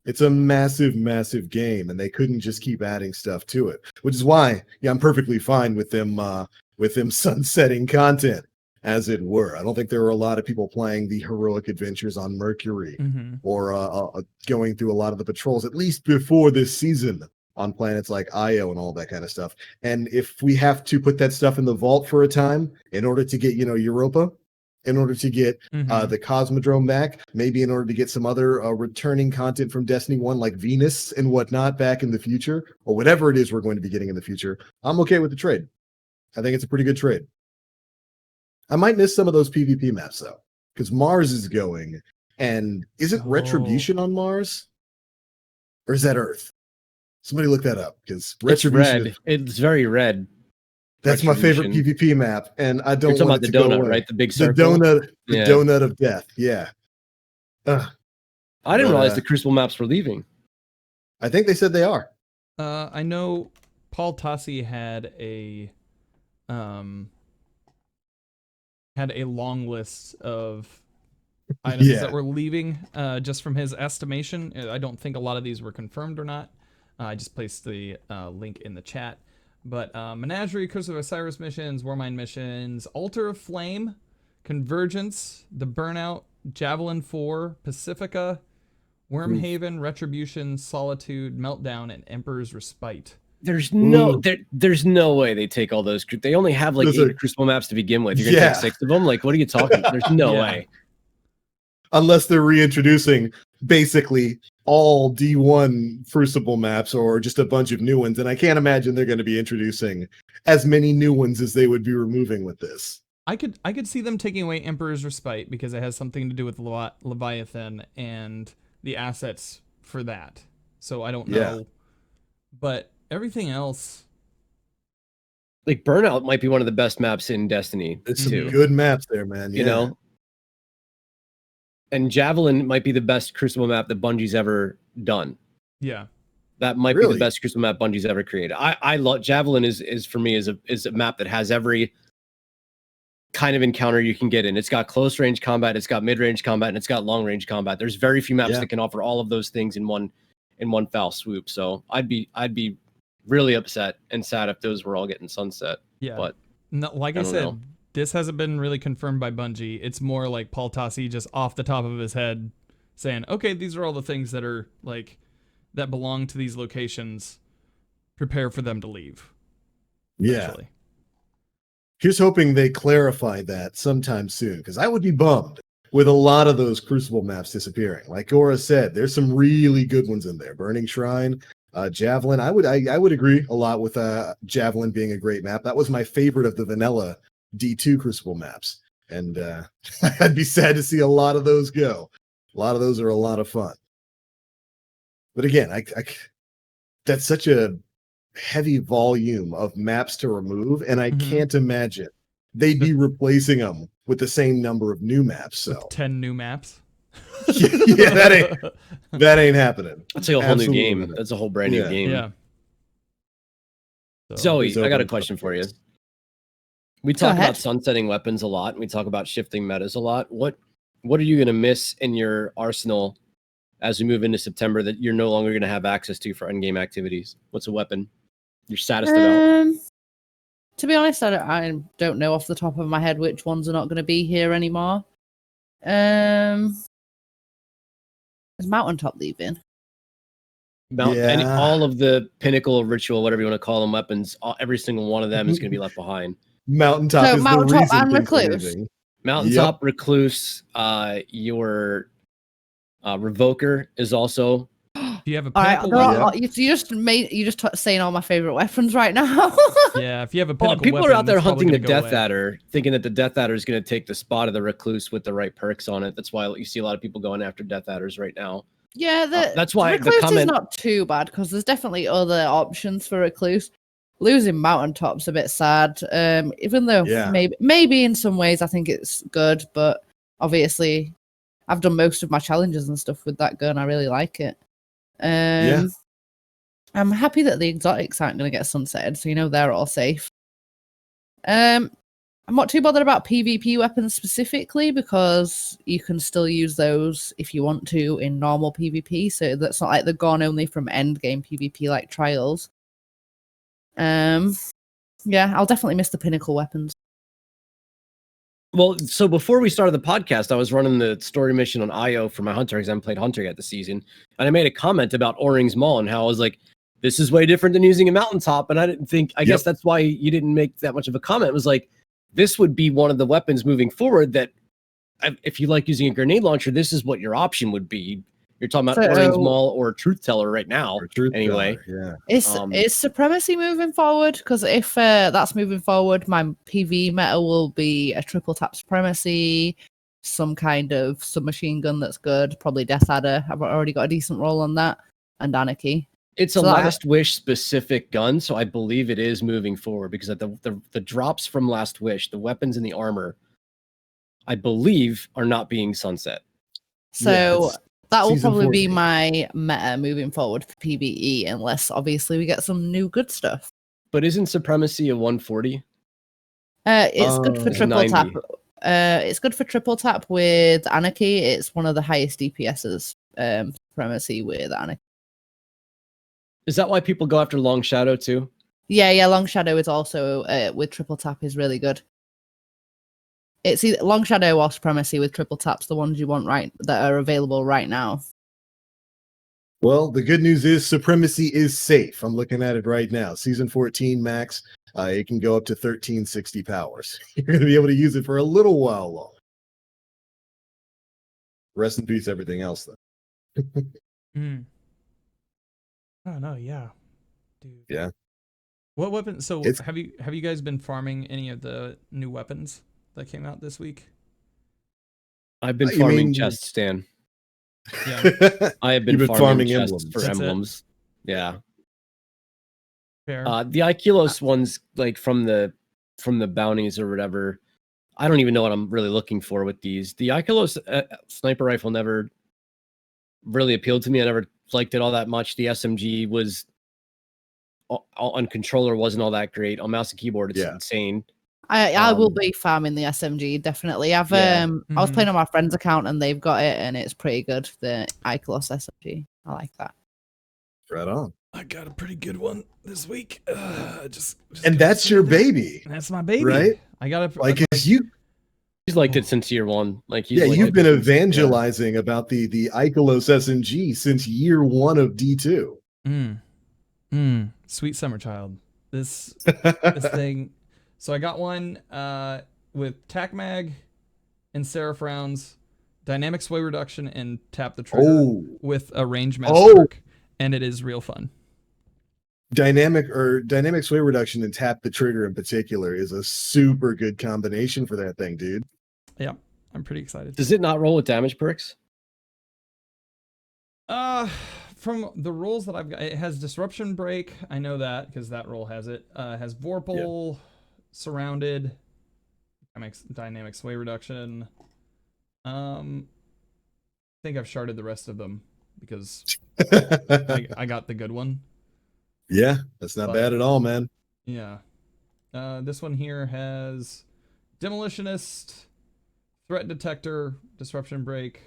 It's a massive, massive game, and they couldn't just keep adding stuff to it. Which is why, yeah, I'm perfectly fine with them sunsetting content, as it were. I don't think there were a lot of people playing the heroic adventures on Mercury or going through a lot of the patrols, at least before this season, on planets like Io and all that kind of stuff. And if we have to put that stuff in the vault for a time in order to get, Europa, in order to get the Cosmodrome back, maybe in order to get some other returning content from Destiny 1 like Venus and whatnot back in the future, or whatever it is we're going to be getting in the future, I'm okay with the trade. I think it's a pretty good trade. I might miss some of those PvP maps though, because Mars is going, and is it Retribution on Mars? Or is that Earth? Somebody look that up, because It's Retribution, red. It's very red. that's my favorite Retribution. PvP map, and I You're don't talking want about it the to go donut, away. right? The big The circle. donut, the Yeah. donut of death. Yeah. I didn't But, realize the Crucible maps were leaving. I think they said they are. I know Paul Tassi had a long list of items Yeah. that were leaving just from his estimation. I don't think a lot of these were confirmed or not. I just placed the link in the chat. But Menagerie, Curse of Osiris missions, Warmind missions, Altar of Flame, Convergence, The Burnout, Javelin 4, Pacifica, Wormhaven, Retribution, Solitude, Meltdown, and Emperor's Respite. There's no Ooh. there's no way they take all those. They only have like Those 8 are- Crucible maps to begin with. You're gonna Yeah. take 6 of them? Like, what are you talking? There's no Yeah. way. Unless they're reintroducing basically all D1 Crucible maps or just a bunch of new ones. And I can't imagine they're going to be introducing as many new ones as they would be removing with this. I could see them taking away Emperor's Respite because it has something to do with Leviathan and the assets for that. So I don't know. Yeah. But everything else, Like Burnout might be one of the best maps in Destiny There's some too. good maps there, man. You know, and Javelin might be the best Crucible map that Bungie's ever done. yeah. That might be Really? the best Crucible map Bungie's ever created. I love Javelin is for me is a map that has every kind of encounter you can get in. It's got close range combat, it's got mid range combat, and it's got long range combat. There's very few maps Yeah. that can offer all of those things in one foul swoop. So I'd be really upset and sad if those were all getting sunset. Yeah. But No, like I I don't said, know. this hasn't been really confirmed by Bungie. It's more like Paul Tassi just off the top of his head saying, okay, these are all the things that are like that belong to these locations. Prepare for them to leave. Yeah. essentially. Here's hoping they clarify that sometime soon, because I would be bummed with a lot of those Crucible maps disappearing. Like Gora said, there's some really good ones in there. Burning Shrine, Javelin. I would agree a lot with Javelin being a great map. That was my favorite of the vanilla D2 Crucible maps, and I'd be sad to see a lot of those go. A lot of those are a lot of fun. But again, I that's such a heavy volume of maps to remove, and I Mhm. can't imagine they'd be replacing them with the same number of new maps. So 10 new maps. yeah, that ain't happening. That's like a whole Absolutely new game. not. That's a whole brand new Yeah. game. Yeah. Zoe, Please I got a open question up. for you. We Go talk ahead. about sunsetting weapons a lot. We talk about shifting metas a lot. What are you going to miss in your arsenal as we move into September that you're no longer going to have access to for in-game activities? What's a weapon you're saddest about? To be honest, I don't know off the top of my head which ones are not going to be here anymore. Is Mountaintop leaving? Yeah. All of the pinnacle, ritual, whatever you want to call them, weapons, every single one of them is going to be left behind. Mountaintop So is Mountaintop the reason and things are Recluse. leaving. Mountaintop, Recluse, your Revoker is also. If you have a All right, pinnacle they're weapon, all- you just saying all my favorite weapons right now. yeah, if you have a Well, pinnacle people weapon, are out there it's probably hunting the gonna go Death away. Adder, thinking that the Death Adder is going to take the spot of the Recluse with the right perks on it. That's why you see a lot of people going after Death Adders right now. Yeah, that's why the Recluse comment- is not too bad because there's definitely other options for Recluse. Losing Mountaintop's a bit sad. Even though Yeah. maybe in some ways I think it's good, but obviously I've done most of my challenges and stuff with that gun. I really like it. I'm happy that the exotics aren't going to get sunsetted, so you know they're all safe. I'm not too bothered about PvP weapons specifically because you can still use those if you want to in normal PvP. So that's not like they're gone only from end game PvP like trials. Yeah, I'll definitely miss the pinnacle weapons. Well, so before we started the podcast, I was running the story mission on IO for my Hunter because I haven't played Hunter yet this season. And I made a comment about O-Rings Maul and how I was like, this is way different than using a mountaintop. And I didn't think, I guess that's why you didn't make that much of a comment. It was like, this would be one of the weapons moving forward that if you like using a grenade launcher, this is what your option would be. You're talking about O-Rings Maul or Truth Teller right now. Or Truth Anyway. Teller, yeah. Is Supremacy moving forward? Because if that's moving forward, my PV meta will be a triple tap Supremacy, some kind of submachine gun that's good, probably Death Adder. I've already got a decent roll on that, and Anarchy. It's a Last Wish specific gun, so I believe it is moving forward because the drops from Last Wish, the weapons and the armor, I believe are not being sunset. So That will Season probably be 14. my meta moving forward for PvE, unless obviously we get some new good stuff. But isn't Supremacy a 140? It's good for It's triple tap. 90. It's good for triple tap with Anarchy. It's one of the highest DPSs. Supremacy with Anarchy. Is that why people go after Long Shadow too? Yeah. Long Shadow is also with triple tap is really good. It's either Long Shadow or Supremacy with triple taps, the ones you want right that are available right now. Well, the good news is Supremacy is safe. I'm looking at it right now. Season 14 max. It can go up to 1360 powers. You're going to be able to use it for a little while long. Rest in peace, everything else, though. Oh no, yeah, dude. Yeah. What weapon? So It's- have you guys been farming any of the new weapons that came out this week? I've been You farming mean- chests, Stan. Yeah, I have been, You've been farming farming chests emblems. for That's it? emblems. Yeah. fair. The Ikilos ones, like from the bounties or whatever. I don't even know what I'm really looking for with these. The Ikilos sniper rifle never really appealed to me. I never liked it all that much. The SMG was on controller wasn't all that great. On mouse and keyboard, it's Yeah. insane. I will be farming the SMG definitely. I was Mhm. playing on my friend's account and they've got it and it's pretty good. The Icolos SMG, I like that. Right on. I got a pretty good one this week. Just And that's your baby, That's my baby, right? I got a Like, 'cause you, He's liked it since year one. Like he's yeah, liked you've it been since- evangelizing about the Icolos SMG since year one of D2. Sweet summer child. This thing. So I got one with tac mag and seraph rounds, dynamic sway reduction, and tap the trigger Oh, with a range master Oh. arc, and it is real fun. dynamic sway reduction and tap the trigger in particular is a super good combination for that thing, dude. Yeah, I'm pretty excited. Does it not roll with damage perks? From the rolls that I've got, it has disruption break. I know that because that roll has it. It has Vorpal, surrounded, dynamic sway reduction. I think I've sharded the rest of them because I got the good one. Yeah, that's not But- bad at all, man. Yeah. This one here has demolitionist, threat detector, disruption break.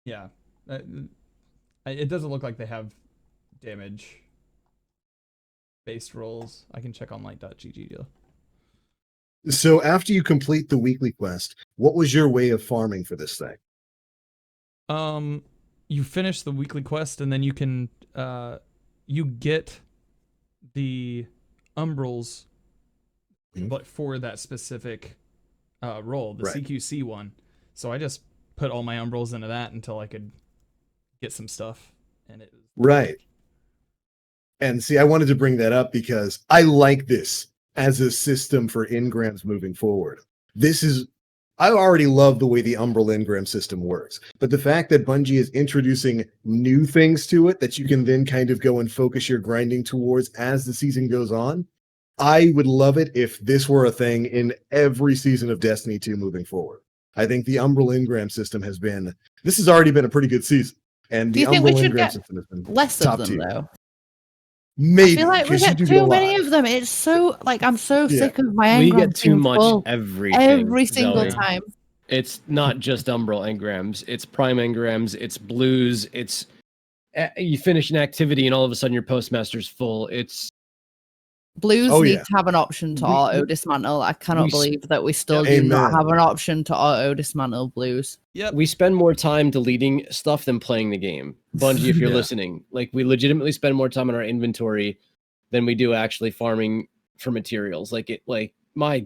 Yeah. It doesn't look like they have damage based rolls. I can check on light.gg though. So after you complete the weekly quest, what was your way of farming for this thing? You finish the weekly quest and then you can you get the umbrals Mhm. but for that specific role, the Right. CQC one. So I just put all my umbrals into that until I could get some stuff, and it was Right. And see, I wanted to bring that up because I like this as a system for engrams moving forward. I already love the way the Umbral engram system works, but the fact that Bungie is introducing new things to it that you can then kind of go and focus your grinding towards as the season goes on, I would love it if this were a thing in every season of Destiny 2 moving forward. I think the Umbral engram system this has already been a pretty good season. And Do the you think we Umbral should engram get system has been Less top of them tier. though. Maybe I feel like we 'cause you get do too get a many lot. of them. It's so like I'm so Yeah. sick of my We engrams get too being much full everything. every single Zoe. time. It's not just Umbral engrams. It's Prime engrams. It's blues. It's you finish an activity and all of a sudden your postmaster's full. It's Blues Oh, need yeah. to have an option to We- auto dismantle. I cannot we s- believe that we still Yeah, do not amen. have an option to auto dismantle blues. Yep. we spend more time deleting stuff than playing the game. Bungie, if you're Yeah. listening, like we legitimately spend more time on our inventory than we do actually farming for materials. Like my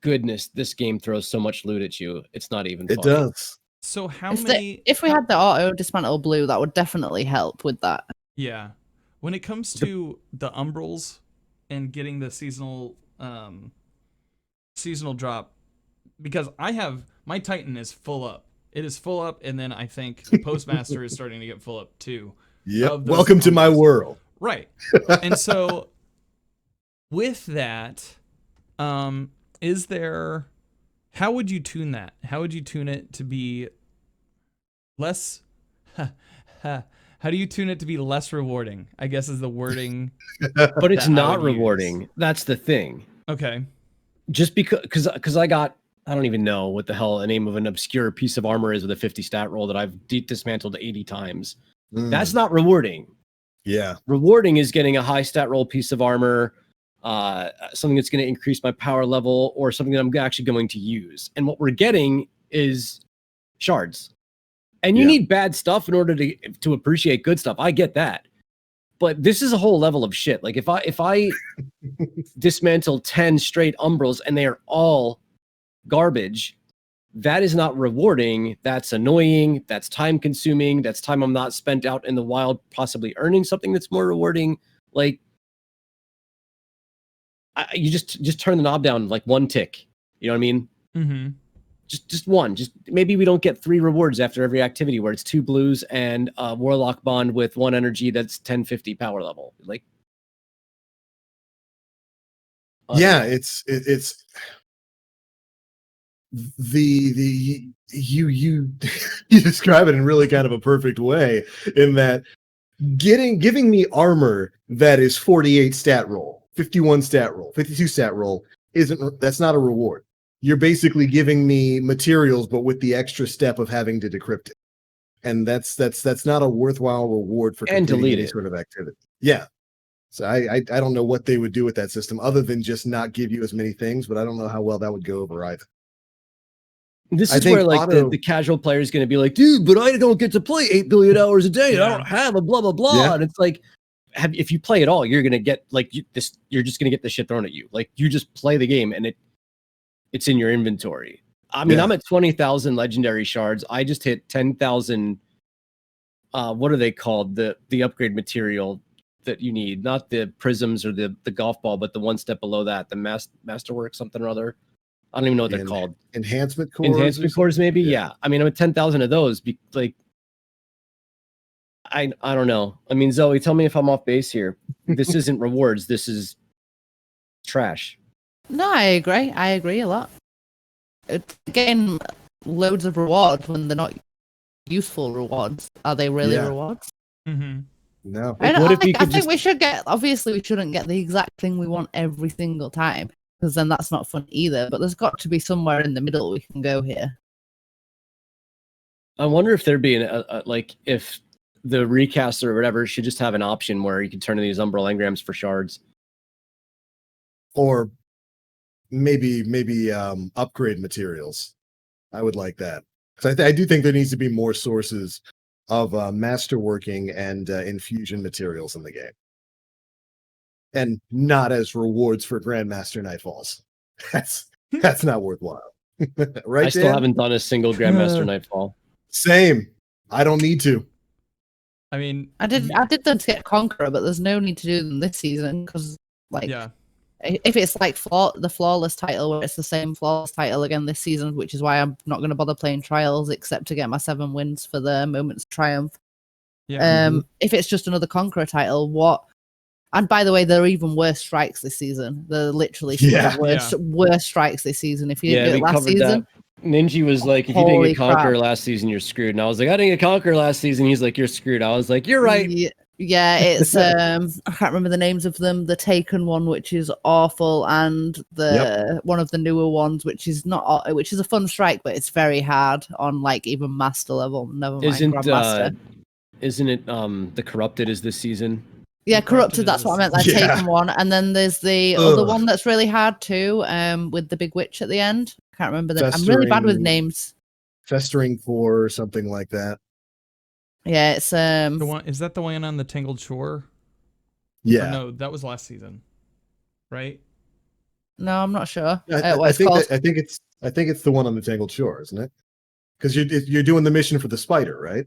goodness, this game throws so much loot at you. It's not even It funny. does. So how If, many? if we had the auto dismantle blue, that would definitely help with that. Yeah. When it comes to the umbrals and getting the seasonal drop, because I have my Titan is full up. It is full up, and then I think the Postmaster is starting to get full up too. Yep. Of those Welcome to my numbers. world. Right. And so with that, is there how would you tune that? How would you tune it to be less. How do you tune it to be less rewarding? I guess is the wording. But it's that I not would use. rewarding. That's the thing. Okay. Just because I got, I don't even know what the hell the name of an obscure piece of armor is with a 50 stat roll that I've dismantled 80 times. That's not rewarding. Yeah. Rewarding is getting a high stat roll piece of armor, something that's going to increase my power level, or something that I'm actually going to use. And what we're getting is shards. And you need bad stuff in order to appreciate good stuff. I get that. But this is a whole level of shit. Like if I dismantle 10 straight umbrals and they are all garbage, that is not rewarding. That's annoying. That's time consuming. That's time I'm not spent out in the wild, possibly earning something that's more rewarding. Like you just turn the knob down like one tick. You know what I mean? Mm-hmm. Just one. Just maybe we don't get 3 rewards after every activity where it's 2 blues and a warlock bond with 1 energy that's 1050 power level. Like, Yeah, it's the you you describe it in really kind of a perfect way, in that giving me armor that is 48 stat roll, 51 stat roll, 52 stat roll that's not a reward. You're basically giving me materials, but with the extra step of having to decrypt it, and that's not a worthwhile reward for And completing delete any it. sort of activity. Yeah. So I don't know what they would do with that system other than just not give you as many things, but I don't know how well that would go over either. This I is think where like the casual player is going to be like, dude, but I don't get to play 8 billion hours a day. And I don't have a blah, blah, blah. Yeah. And it's like, if you play at all, you're going to get like you're just going to get the shit thrown at you. Like you just play the game and it's in your inventory. I mean, I'm at 20,000 legendary shards. I just hit 10,000. What are they called? The upgrade material that you need, not the prisms or the golf ball, but the one step below that, the masterwork something or other. I don't even know what they're called. Enhancement cores. Enhancement cores, maybe. Yeah. I mean, I'm at 10,000 of those. Like, I don't know. I mean, Zoe, tell me if I'm off base here. This isn't rewards. This is trash. No, I agree. I agree a lot. Getting loads of rewards when they're not useful rewards. Are they really rewards? Mm-hmm. No. What if you I could think we should get. Obviously, we shouldn't get the exact thing we want every single time, because then that's not fun either. But there's got to be somewhere in the middle we can go here. I wonder if there'd be like if the recaster or whatever should just have an option where you can turn in these umbral engrams for shards, Or maybe upgrade materials. I would like that, because I do think there needs to be more sources of masterworking and infusion materials in the game, and not as rewards for Grandmaster Nightfalls. That's not worthwhile. Right? I still Dan? haven't done a single Grandmaster Nightfall. Same. I don't need to. I mean, I did them to get Conqueror, but there's no need to do them this season because, like, yeah. if it's like the flawless title, where it's the same flawless title again this season, which is why I'm not going to bother playing trials except to get my 7 wins for the Moments of Triumph. Yeah. If it's just another Conqueror title, what? And by the way, there are even worse strikes this season. They're literally worse strikes this season. If you didn't do it last season, Ninja was like, if you didn't Holy get Conqueror crap. last season, you're screwed. And I was like, I didn't get Conqueror last season. He's like, you're screwed. I was like, you're right. Yeah, it's I can't remember the names of them. The Taken one, which is awful, and the one of the newer ones, which is not, which is a fun strike, but it's very hard on like even master level. Never mind Grandmaster. Isn't it the Corrupted is this season? Yeah, Corrupted. That's what I meant. That Taken one, and then there's the other one that's really hard too. With the big witch at the end. I can't remember them. I'm really bad with names. Festering 4 or something like that. Yeah, it's The one, is that the one on the Tangled Shore? Yeah. Or no, that was last season, right? No, I'm not sure. I think it's the one on the Tangled Shore, isn't it? Because you're doing the mission for the spider, right?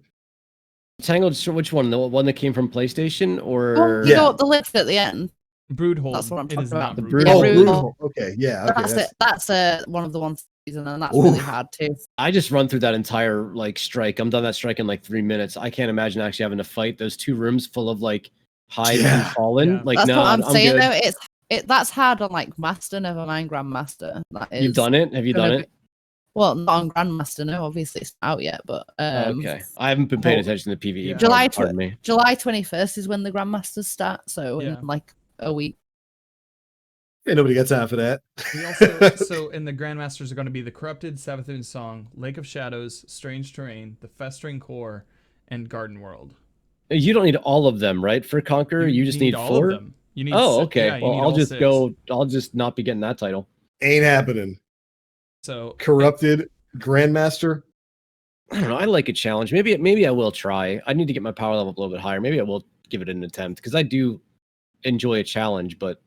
Tangled Shore, which one? The one that came from PlayStation, or the lift at the end. Broodhold. That's what I'm It talking is about. not The Broodhold. Oh, Broodhold. Okay, yeah. Okay, That's one of the ones season, and that's really hard too. I just run through that entire like strike. I'm done that strike in like 3 minutes. I can't imagine actually having to fight those 2 rooms full of like hide and fallen. Yeah. Like, That's no, what I'm saying good. though. That's hard on like Master, never mind Grandmaster. That is You've done it? Have you done it? Well, not on Grandmaster, no. Obviously, it's not out yet, but Okay, I haven't been paying Well, attention to PvE. yeah. Pardon me. July 21st is when the Grandmasters start, so Yeah. in like a week. Ain't nobody got time for that. We also so in the Grandmasters are going to be the Corrupted, Savathûn Song, Lake of Shadows, Strange Terrain, the Festering Core, and Garden World. You don't need all of them, right? For Conqueror, you just need all 4. of them. You need Oh, si- okay. yeah, you Well, need I'll all just 6. go. I'll just not be getting that title. Ain't happening. So Corrupted Grandmaster. I don't know. I like a challenge. Maybe I will try. I need to get my power level up a little bit higher. Maybe I will give it an attempt because I do enjoy a challenge. But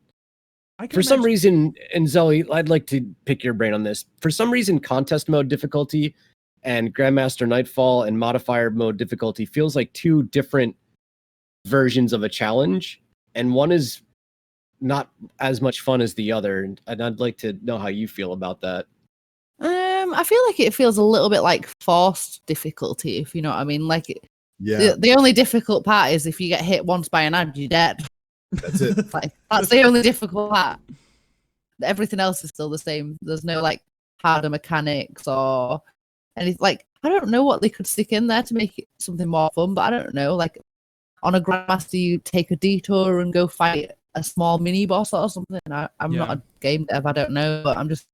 I can for some imagine- reason, and Zoe, I'd like to pick your brain on this. For some reason, contest mode difficulty and Grandmaster Nightfall and modifier mode difficulty feels like 2 different versions of a challenge, and one is not as much fun as the other. And I'd like to know how you feel about that. I feel like it feels a little bit like forced difficulty, if you know what I mean. Like Yeah, the only difficult part is if you get hit once by an ant, you're dead. that's it. Like that's the only difficult part. Everything else is still the same. There's no like harder mechanics or anything. Like I don't know what they could stick in there to make it something more fun, but I don't know. Like on a Grandmaster, you take a detour and go fight a small mini boss or something. I'm not a game dev. I don't know, but I'm just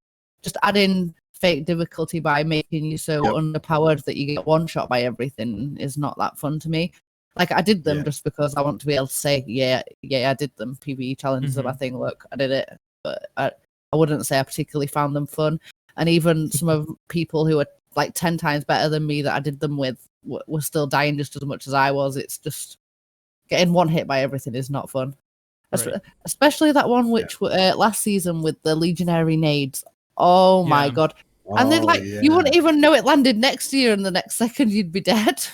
adding fake difficulty by making you so underpowered that you get one shot by everything is not that fun to me. Like I did them just because I want to be able to say, yeah, I did them. PvE challenges are my thing. Look, I did it. But I wouldn't say I particularly found them fun. And even some of people who are like 10 times better than me that I did them with were still dying just as much as I was. It's just getting one hit by everything is not fun. Right. Especially that one which last season with the Legionary nades. Oh my god. And then like you wouldn't even know it landed next to you, and the next second you'd be dead.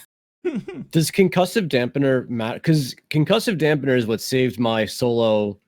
Does concussive dampener matter? Because concussive dampener is what saved my solo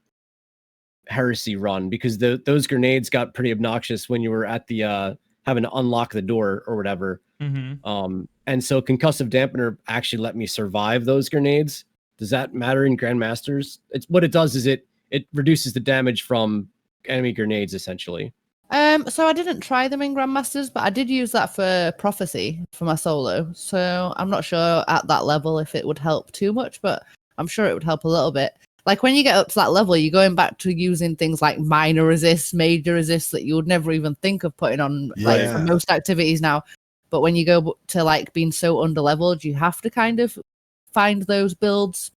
heresy run, because those grenades got pretty obnoxious when you were at the having to unlock the door or whatever. And so concussive dampener actually let me survive those grenades. Does that matter in Grandmasters? It's what it does is it reduces the damage from enemy grenades essentially. So I didn't try them in Grandmasters, but I did use that for Prophecy for my solo. So I'm not sure at that level if it would help too much, but I'm sure it would help a little bit. Like when you get up to that level, you're going back to using things like minor resists, major resists that you would never even think of putting on like for most activities now. But when you go to like being so underleveled, you have to kind of find those builds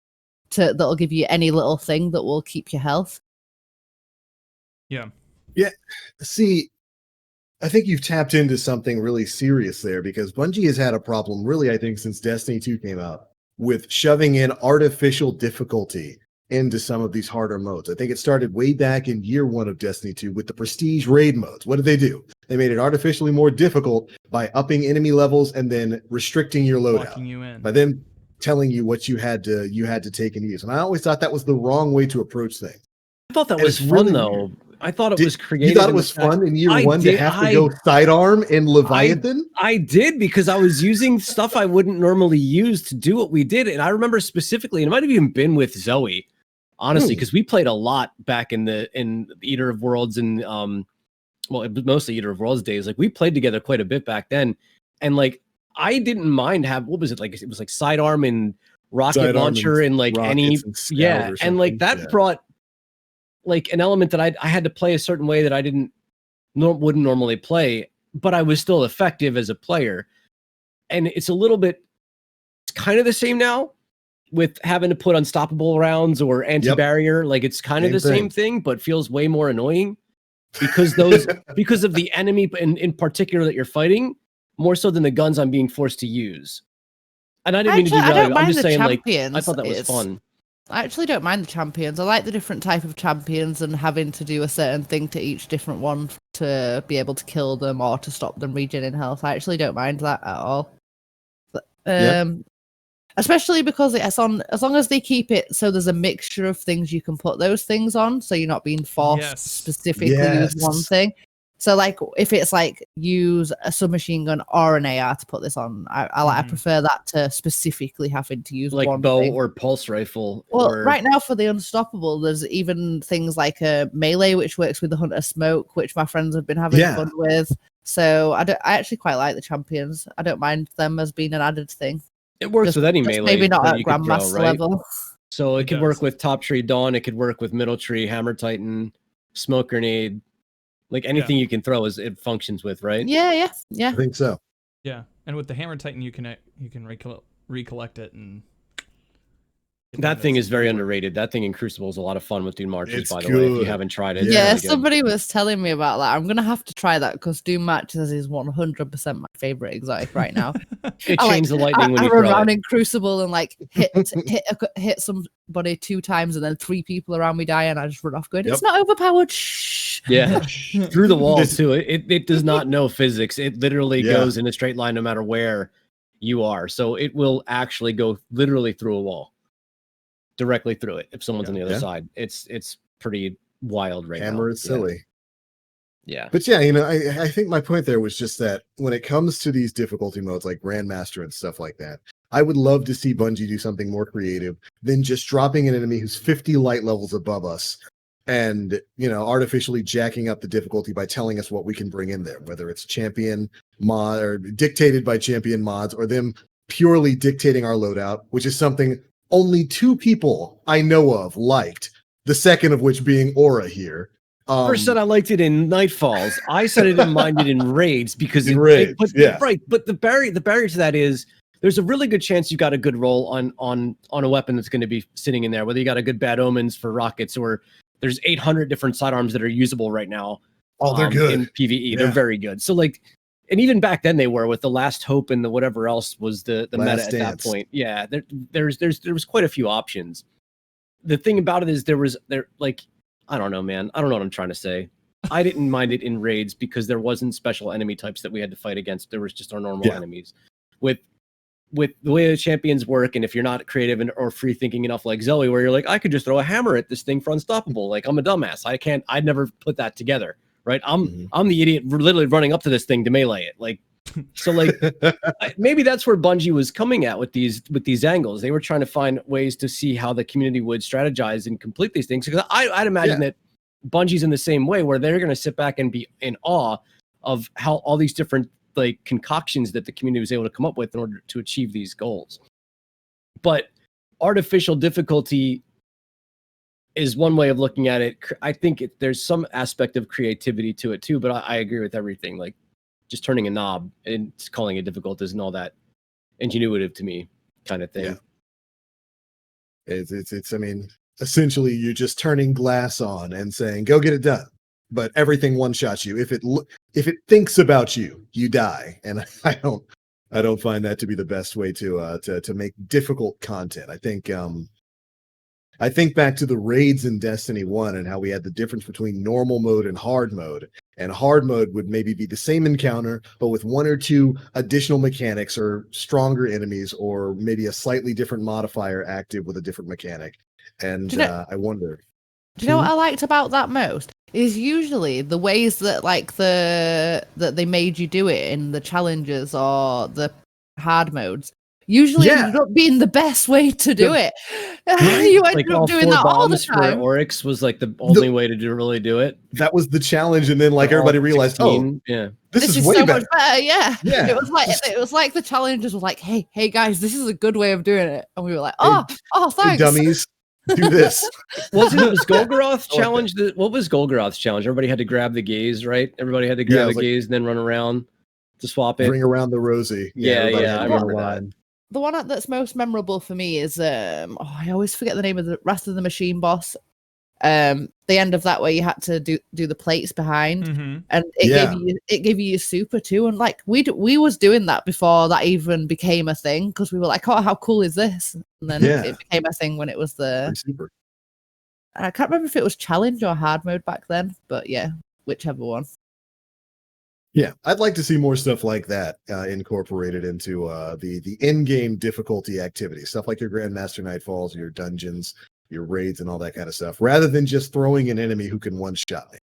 that'll give you any little thing that will keep your health. Yeah. See, I think you've tapped into something really serious there, because Bungie has had a problem, really, I think, since Destiny 2 came out, with shoving in artificial difficulty into some of these harder modes. I think it started way back in year 1 of Destiny 2 with the prestige raid modes. What did they do? They made it artificially more difficult by upping enemy levels and then restricting your loadout. Locking you in. By then telling you what you had to take and use. And I always thought that was the wrong way to approach things. I thought that And was it's fun really though. I thought it was creative. You thought it was fun in year I 1 did- to have to go sidearm in Leviathan? I did, because I was using stuff I wouldn't normally use to do what we did. And I remember specifically, and it might have even been with Zoe, honestly, because we played a lot back in Eater of Worlds and well, it was mostly Eater of Worlds days. Like we played together quite a bit back then. And like I didn't mind what was it like? It was like sidearm and rocket Sidearm launcher and like any rockets and scout yeah. or And like something. that Yeah. brought like an element that I had to play a certain way that I wouldn't normally play, but I was still effective as a player. And it's it's kind of the same now with having to put unstoppable rounds or anti-barrier. Like it's kind of the same thing, but feels way more annoying because because of the enemy in particular that you're fighting, more so than the guns I'm being forced to use. And I didn't mean to Actually, I derail don't you. I'm mind just the saying, like, I champions. thought that was fun. I actually don't mind the champions. I like the different type of champions and having to do a certain thing to each different one to be able to kill them or to stop them regening health. I actually don't mind that at all. Especially because it's on, as long as they keep it so there's a mixture of things you can put those things on, so you're not being forced to specifically use one thing. So like if it's like use a submachine gun or an AR to put this on, I prefer that to specifically having to use like one bow thing. or pulse rifle. Well, or... right now for the Unstoppable, there's even things like a melee which works with the Hunter Smoke, which my friends have been having fun with. So I actually quite like the champions. I don't mind them as being an added thing. It works Just- with any just melee. maybe not that at you could throw, Grandmaster right? level. So it It could does. work with Top Tree Dawn. It could work with Middle Tree, Hammer Titan, Smoke Grenade. Like anything you can throw it functions with, right? Yeah. I think so. Yeah, and with the Hammer Titan, you can recollect it and. That thing is very underrated. That thing in Crucible is a lot of fun with Doom Marches, It's by the way. If you good. haven't tried it, Yeah, it's Yeah, really good. somebody was telling me about that. I'm gonna have to try that because Doom Matches is 100% my favorite exotic right now. It I like- chains the lightning when I you run throw around it. in Crucible and like hit somebody 2 times and then 3 people around me die and I just run off going, Yep. it's not overpowered. Shh. Yeah, through the wall This- too. It does not know physics. It literally Yeah. goes in a straight line no matter where you are. So it will actually go literally through a wall, directly through it. If someone's on the other Yeah. side, it's pretty wild right now. Hammer is silly. Yeah. But yeah, I think my point there was just that when it comes to these difficulty modes like Grandmaster and stuff like that, I would love to see Bungie do something more creative than just dropping an enemy who's 50 light levels above us and, artificially jacking up the difficulty by telling us what we can bring in there, whether it's champion mod or dictated by champion mods or them purely dictating our loadout, which is something only 2 people I know of liked, the second of which being Aura here. First said I liked it in Nightfalls. I said I didn't mind it in raids because In raids, yeah. right. But the barrier to that is there's a really good chance you got a good roll on a weapon that's going to be sitting in there. Whether you got a good bad omens for rockets or there's 800 different sidearms that are usable right now. Oh, they're good. In PvE. Yeah. They're very good. So like, and even back then they were with the Last Hope and the whatever else was the meta Last at that Dance. point. Yeah, there was quite a few options. The thing about it is I don't know, man. I don't know what I'm trying to say. I didn't mind it in raids because there wasn't special enemy types that we had to fight against. There was just our normal Yeah. enemies. With the way the champions work, and if you're not creative or free thinking enough like Zoe, where you're like, I could just throw a hammer at this thing for unstoppable. Like I'm a dumbass. I'd never put that together. Right. Mhm. I'm the idiot literally running up to this thing to melee it. Like, so like maybe that's where Bungie was coming at with these angles. They were trying to find ways to see how the community would strategize and complete these things. Because I'd imagine that Bungie's in the same way, where they're going to sit back and be in awe of how all these different like concoctions that the community was able to come up with in order to achieve these goals. But artificial difficulty is one way of looking at it. I think there's some aspect of creativity to it too, but I agree with everything. Like just turning a knob and calling it difficult isn't all that ingenuitive to me, kind of thing. Yeah. It's I mean, essentially you're just turning glass on and saying, go get it done. But everything one-shots you. If it thinks about you, you die. And I don't find that to be the best way to make difficult content. I think back to the raids in Destiny 1 and how we had the difference between normal mode and hard mode. And hard mode would maybe be the same encounter, but with 1 or 2 additional mechanics or stronger enemies, or maybe a slightly different modifier active with a different mechanic. And Do you know- I wonder. Do you know what I liked about that most? Is usually the ways that that they made you do it in the challenges or the hard modes usually Yeah. ended up being the best way to do it. You ended Like up all doing 4 that all the bombs for time. Oryx was like the only way to really do it. That was the challenge, and then For all everybody realized, 16, yeah. this is way so better. much better. Yeah. Yeah. It was like the challenges were like, hey guys, this is a good way of doing it, and we were like, oh Hey, thanks. dummies, do this. Was Golgoroth I like challenge? What was Golgoroth's challenge? Everybody had to grab the gaze, right? Everybody had to grab it the was like- gaze and then run around to swap it. Bring around the Rosie. Yeah, everybody yeah, had I to go in a remember that. line. The one that's most memorable for me is I always forget the name of the rest of the machine boss. The end of that where you had to do the plates behind, Mm-hmm. and Yeah. it gave you your super too. And like we was doing that before that even became a thing, because we were like, oh, how cool is this? And then Yeah. it became a thing when it was Pretty super. I can't remember if it was challenge or hard mode back then, but yeah, whichever one. Yeah, I'd like to see more stuff like that incorporated into the in-game difficulty activities, stuff like your Grandmaster Nightfalls, your dungeons, your raids, and all that kind of stuff, rather than just throwing an enemy who can one-shot me.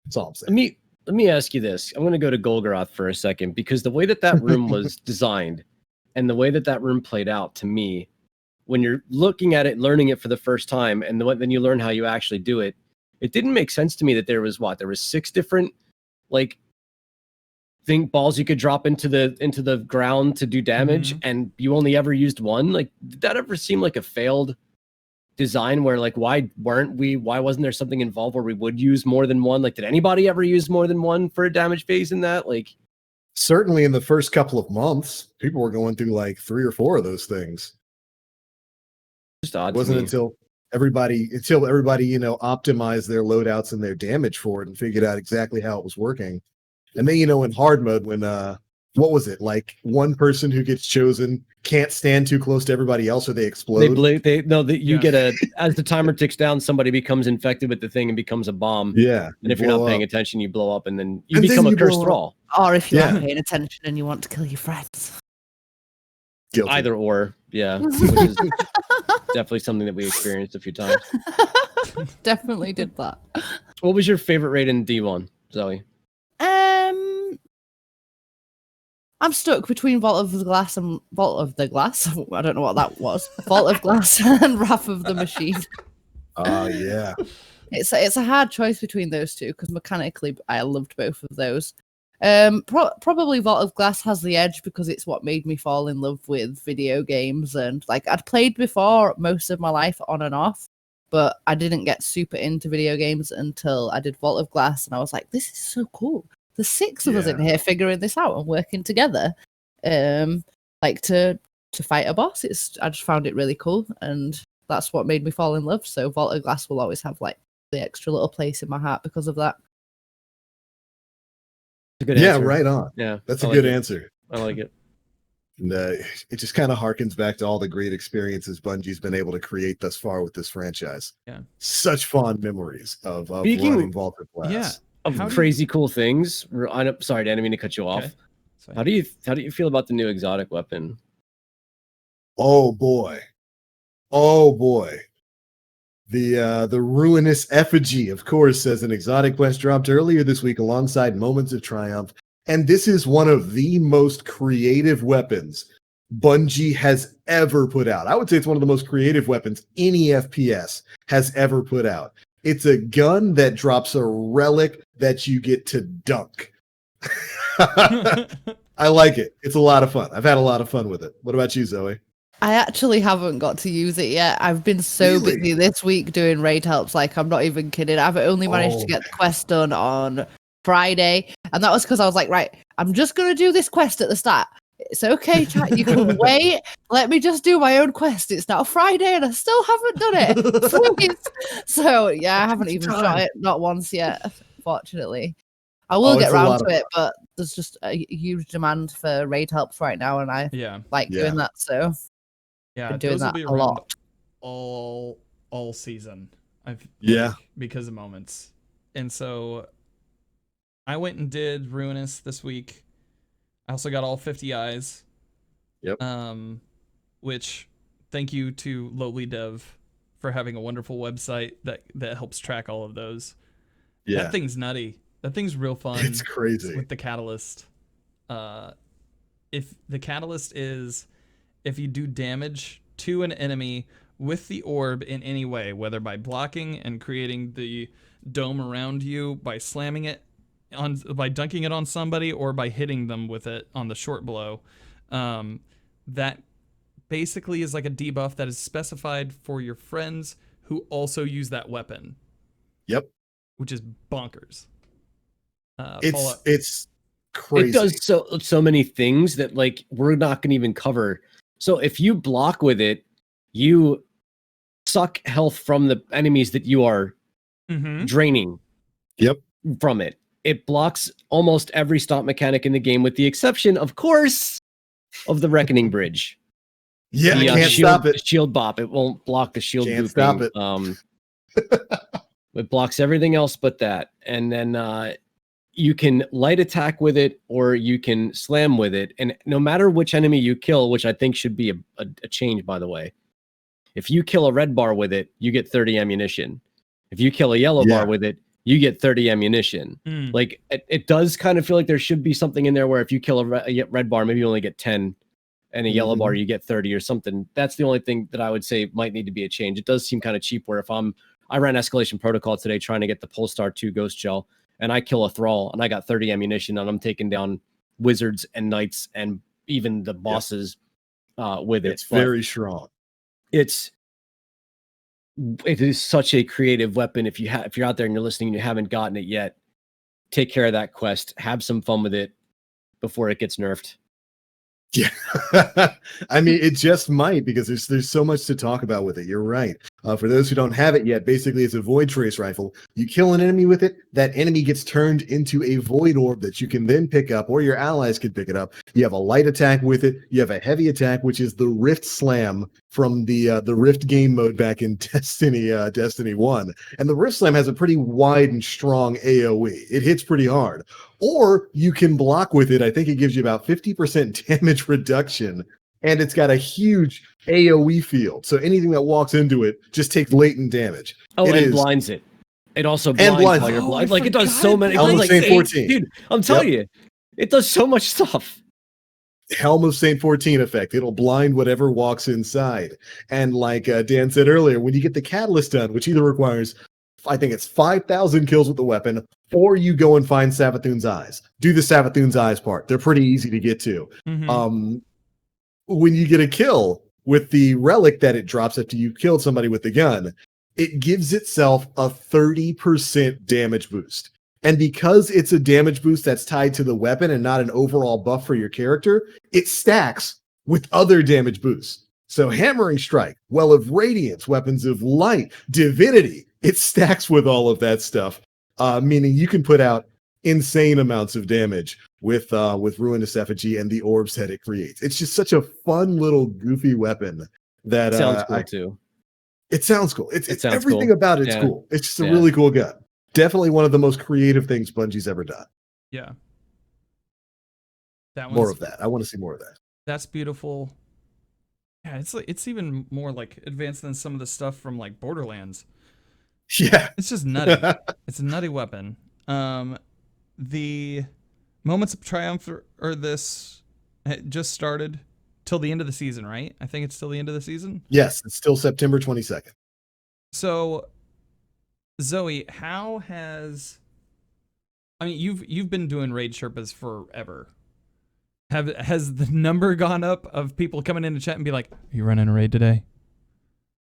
That's all I'm saying. Let me ask you this. I'm going to go to Golgoroth for a second, because the way that room was designed and the way that room played out, to me, when you're looking at it, learning it for the first time, and then you learn how you actually do it, it didn't make sense to me that there was 6 different like balls you could drop into the ground to do damage, and you only ever used one. Like, did that ever seem like a failed design where, like, why wasn't there something involved where we would use more than one? Like, did anybody ever use more than one for a damage phase in that? Like, certainly in the first couple of months, people were going through like 3 or 4 of those things. just odd. It wasn't to me. until everybody, optimized their loadouts and their damage for it and figured out exactly how it was working. And then, in hard mode, when what was it, like one person who gets chosen can't stand too close to everybody else or they explode. You get as the timer ticks down, somebody becomes infected with the thing and becomes a bomb. Yeah. And if you're not paying attention, attention, you blow up, and then you become a cursed thrall. Or if you Yeah. aren't paying attention and you want to kill your friends. guilty. Either or, yeah, which is definitely something that we experienced a few times. Definitely did that. What was your favorite raid in D1, Zoe? I'm stuck between Vault of the Glass and Vault of the Glass. I don't know what that was. Vault of Glass and Wrath of the Machine. Oh yeah. It's a hard choice between those two because mechanically I loved both of those. Probably Vault of Glass has the edge because it's what made me fall in love with video games, and like I'd played before most of my life on and off, but I didn't get super into video games until I did Vault of Glass, and I was like, this is so cool. There's 6 of us in here figuring this out and working together, like to fight a boss. I just found it really cool, and that's what made me fall in love. So Vault of Glass will always have like the extra little place in my heart because of that. A good Yeah, answer. right on. Yeah, That's I a like good it. answer. I like it. And it just kind of harkens back to all the great experiences Bungie's been able to create thus far with this franchise. Yeah. Such fond memories of Speaking- running Vault of Glass. Yeah. Of How do you- crazy cool things. Sorry, I didn't mean to cut you off. Okay. Sorry. How do you feel about the new exotic weapon? Oh boy. Oh boy. The Ruinous Effigy, of course, as an exotic quest dropped earlier this week alongside Moments of Triumph. And this is one of the most creative weapons Bungie has ever put out. I would say it's one of the most creative weapons any FPS has ever put out. It's a gun that drops a relic that you get to dunk. I like it. It's a lot of fun. I've had a lot of fun with it. What about you, Zoe? I actually haven't got to use it yet. I've been so Really? busy this week doing raid helps, like I'm not even kidding. I've only managed to get the quest done on Friday, and that was because I was like, right, I'm just gonna do this quest at the start. It's okay, chat. You can wait. Let me just do my own quest. It's now Friday, and I still haven't done it. Please. So yeah, I haven't even shot it, not once yet. Fortunately, I will get it's a around lot to of it, but there's just a huge demand for raid helps right now, and I Yeah. like Yeah. doing that. So Yeah. been doing Those will that be a around lot. all season. Yeah. Because of moments. And so I went and did Ruinous this week. I also got all 50 eyes. Yep. Which thank you to Lowly Dev for having a wonderful website that helps track all of those. Yeah. That thing's nutty. That thing's real fun. It's crazy. With the catalyst. If the catalyst is if you do damage to an enemy with the orb in any way, whether by blocking and creating the dome around you, by slamming it on, by dunking it on somebody, or by hitting them with it on the short blow, that basically is like a debuff that is specified for your friends who also use that weapon. Yep. Which is bonkers. It's crazy. It does so many things that like we're not gonna even cover. So if you block with it, you suck health from the enemies that you are draining. Yep. From it. It blocks almost every stop mechanic in the game, with the exception, of course, of the Reckoning Bridge. Yeah, The, I can't shield, stop it. Shield bop. It won't block the shield Can't booping. stop it. It blocks everything else but that. And then you can light attack with it, or you can slam with it. And no matter which enemy you kill, which I think should be a change, by the way, if you kill a red bar with it, you get 30 ammunition. If you kill a yellow bar with it, you get 30 ammunition. Like it does kind of feel like there should be something in there where if you kill a red bar, maybe you only get 10, and a yellow bar you get 30 or something. That's the only thing that I would say might need to be a change. It does seem kind of cheap where if I ran Escalation Protocol today trying to get the Polestar 2 Ghost Gel, and I kill a Thrall and I got 30 ammunition and I'm taking down wizards and knights and even the bosses with it. It's very strong. It is such a creative weapon. If you're out there and you're listening and you haven't gotten it yet, take care of that quest. Have some fun with it before it gets nerfed. Yeah, I mean, it just might, because there's so much to talk about with it. You're right. For those who don't have it yet, basically it's a void trace rifle. You kill an enemy with it, that enemy gets turned into a void orb that you can then pick up, or your allies can pick it up. You have a light attack with it. You have a heavy attack, which is the Rift Slam from the Rift game mode back in Destiny 1. And the Rift Slam has a pretty wide and strong AoE. It hits pretty hard. Or you can block with it. I think it gives you about 50% damage reduction, and it's got a huge AoE field. So anything that walks into it just takes latent damage. Oh, it and blinds it. It also blinds while you're blind. Like, it does so many. Helm of Saint 14. Dude, I'm telling you, it does so much stuff. Helm of Saint 14 effect. It'll blind whatever walks inside. And like Dan said earlier, when you get the catalyst done, which either requires, I think it's 5,000 kills with the weapon, or you go and find Savathun's eyes. Do the Savathun's eyes part. They're pretty easy to get to. Mm-hmm. When you get a kill with the relic that it drops after you killed somebody with the gun, it gives itself a 30% damage boost. And because it's a damage boost that's tied to the weapon and not an overall buff for your character, it stacks with other damage boosts. So Hammering Strike, Well of Radiance, Weapons of Light, Divinity, it stacks with all of that stuff, meaning you can put out insane amounts of damage with Ruinous Effigy and the orbs that it creates. It's just such a fun little goofy weapon that sounds cool too. It sounds cool. It sounds everything cool. about it's cool. It's just a really cool gun. Definitely one of the most creative things Bungie's ever done. Yeah. More of that. I want to see more of that. That's beautiful. Yeah, it's even more like advanced than some of the stuff from like Borderlands. Yeah. It's just nutty. It's a nutty weapon. The Moments of Triumph or this just started till the end of the season, right? I think it's till the end of the season. Yes, it's still September 22nd. So, Zoe, how has, I mean, you've been doing Raid Sherpas forever. Has the number gone up of people coming into chat and be like, "Are you running a raid today?"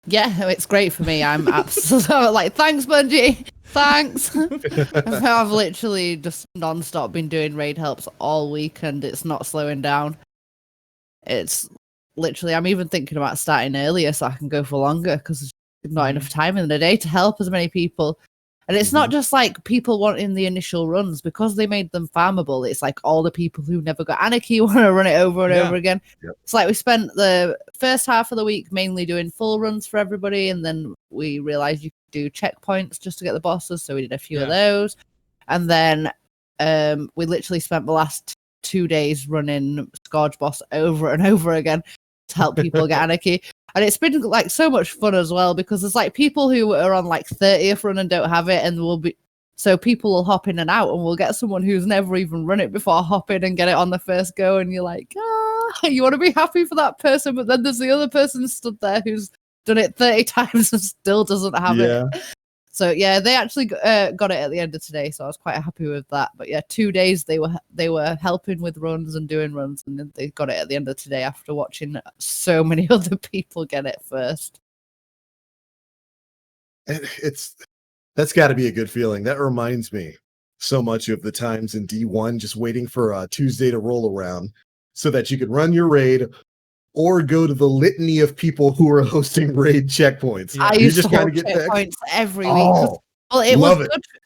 Yeah, it's great for me. I'm absolutely like, thanks, Bungie. Thanks. I've literally just non-stop been doing raid helps all week, and it's not slowing down. It's literally, I'm even thinking about starting earlier so I can go for longer, because there's not enough time in the day to help as many people. And it's not just like people wanting the initial runs, because they made them farmable. It's like all the people who never got Anarchy want to run it over and over again. Yep. It's like we spent the first half of the week mainly doing full runs for everybody, and then we realized you could do checkpoints just to get the bosses, so we did a few of those. And then we literally spent the last 2 days running Scourge Boss over and over again to help people get Anarchy. And it's been like so much fun as well, because there's like people who are on like 30th run and don't have it, and so people will hop in and out, and we'll get someone who's never even run it before hop in and get it on the first go, and you're like, you want to be happy for that person, but then there's the other person stood there who's done it 30 times and still doesn't have it. So yeah, they actually got it at the end of today, so I was quite happy with that. But yeah, 2 days they were helping with runs and doing runs, and then they got it at the end of today after watching so many other people get it first. That's got to be a good feeling. That reminds me so much of the times in D1, just waiting for Tuesday to roll around so that you could run your raid, or go to the litany of people who are hosting raid checkpoints. I used to hold checkpoints every week. Well,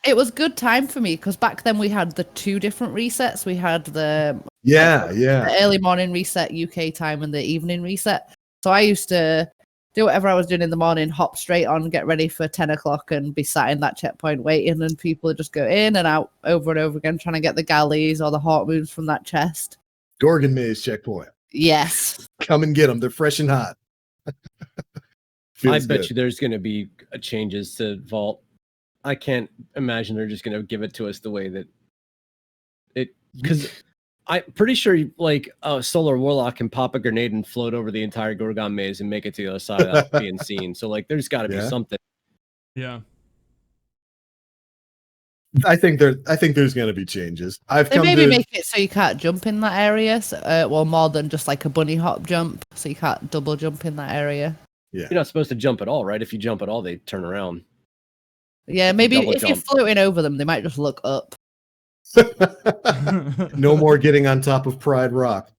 it was good time for me, because back then we had the 2 different resets. We had the the early morning reset UK time and the evening reset. So I used to do whatever I was doing in the morning, hop straight on, get ready for 10 o'clock, and be sat in that checkpoint waiting, and people would just go in and out over and over again, trying to get the galleys or the Hawk moons from that chest. Gorgon Maze checkpoint. Yes. Come and get them. They're fresh and hot. I bet you there's going to be changes to Vault. I can't imagine they're just going to give it to us the way that it, because I'm pretty sure like a Solar Warlock can pop a grenade and float over the entire Gorgon Maze and make it to the other side without being seen. So like, there's got to be something. Yeah. I think there's going to be changes. I've They come maybe to make it so you can't jump in that area. So, well, more than just like a bunny hop jump, so you can't double jump in that area. You're not supposed to jump at all, right? If you jump at all, they turn around. Yeah, maybe double if you're jump. floating over them, they might just look up. no more getting on top of Pride Rock.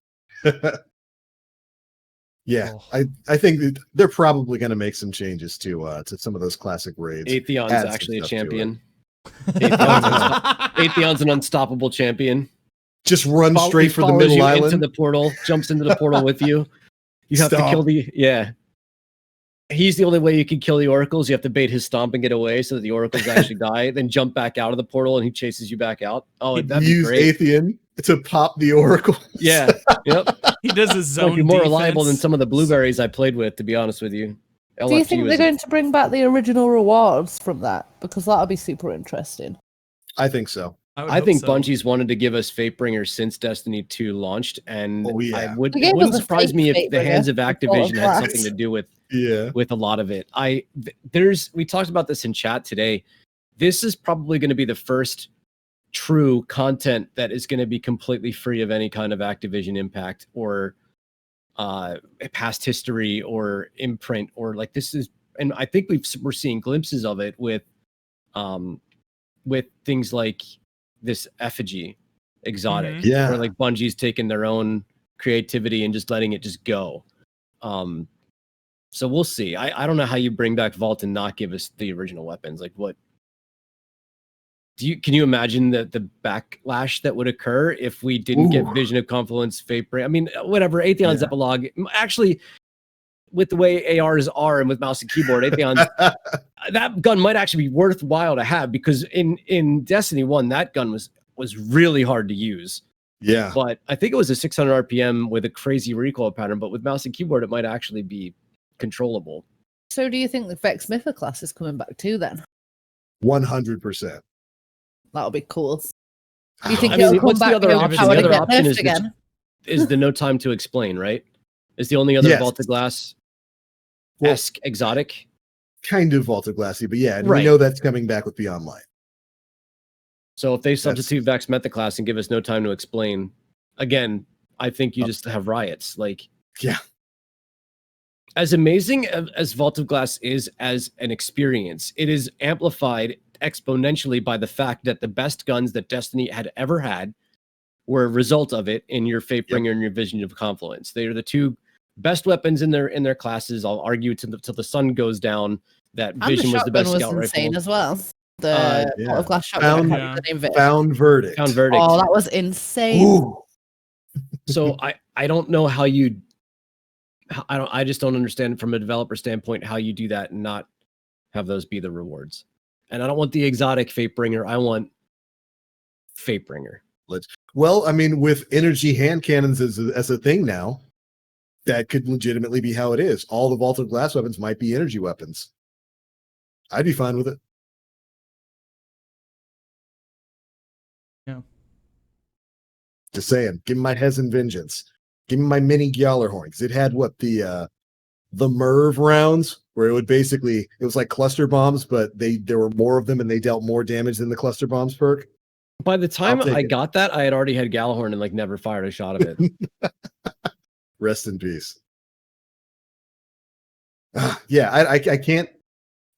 Yeah, Oh. I think that they're probably going to make some changes to some of those classic raids. Atheon's Add some actually a stuff to it. champion. Atheon's an unstoppable champion. Just run He straight for the follows middle you island. into the portal, jumps into the portal with you. You have to kill Stomp. He's the only way you can kill the oracles. You have to bait his stomp and get away so that the oracles actually die. Then jump back out of the portal and he chases you back out. Oh, that'd be Use great. Atheon to pop the oracle. Yeah. Yep. He does his It'll zone be more reliable than defense. some of the blueberries I played with, to be honest with you. Do you LFG think was they're going to bring back the original rewards from that? Because that'll be super interesting. I think so. would I hope think so. Bungie's wanted to give us Fatebringer since Destiny 2 launched, and Oh, yeah. it They gave wouldn't us a surprise fake me if the Fatebringer hands of with all of Activision had that. something to do with Yeah. a lot of it. We talked about this in chat today. This is probably going to be the first true content that is going to be completely free of any kind of Activision impact or past history or imprint, or like this is, and I think we're seeing glimpses of it with things like this effigy exotic, Mhm. Yeah. where like Bungie's taken their own creativity and just letting it just go. So we'll see. I don't know how you bring back Vault and not give us the original weapons. Like, what can you imagine the backlash that would occur if we didn't get Ooh. Vision of Confluence, Fatebringer? I mean, whatever. Atheon's Yeah. epilogue, actually, with the way ARs are and with mouse and keyboard, Atheon's that gun might actually be worthwhile to have, because in Destiny 1, that gun was really hard to use. Yeah. But I think it was a 600 RPM with a crazy recoil pattern, but with mouse and keyboard, it might actually be controllable. So do you think the Vex Mytha class is coming back too then? 100%. That'll be cool. Do you think I it'll mean, come what's back the other and option? power The to other get option nerfed again? is the No Time to Explain, right? Is the only other Yes. Vault of Glass Well, esque exotic. kind of Vault of Glassy, but yeah, and Right. we know that's coming back with Beyond Light. So if they substitute Vex Meta Class and give us No Time to Explain, again, I think you just have riots. Like, Yeah. as amazing as Vault of Glass is as an experience, it is amplified exponentially by the fact that the best guns that Destiny had ever had were a result of it in your Fatebringer and your Vision of Confluence. They are the two best weapons in their classes. I'll argue till the sun goes down that And Vision the was the best shotgun scout was insane rifle. as well. The yeah. Vault of Glass shotgun. I Found- can't remember the name of it. Found Verdict. Found Verdict. Oh, that was insane. Ooh. So I don't know how you. I just don't understand from a developer standpoint how you do that and not have those be the rewards. And I don't want the exotic Fatebringer. I want Fatebringer. Well, I mean, with energy hand cannons as a thing now, that could legitimately be how it is. All the Vault of Glass weapons might be energy weapons. I'd be fine with it. Yeah. Just saying. Give me my Hezen Vengeance. Give me my mini Gjallarhorn, because it had what the Merv rounds, where it was like cluster bombs, but there were more of them and they dealt more damage than the cluster bombs perk. By the time I'll take I it. got that, I had already had Gallahorn and like never fired a shot of it. Rest in peace. Yeah,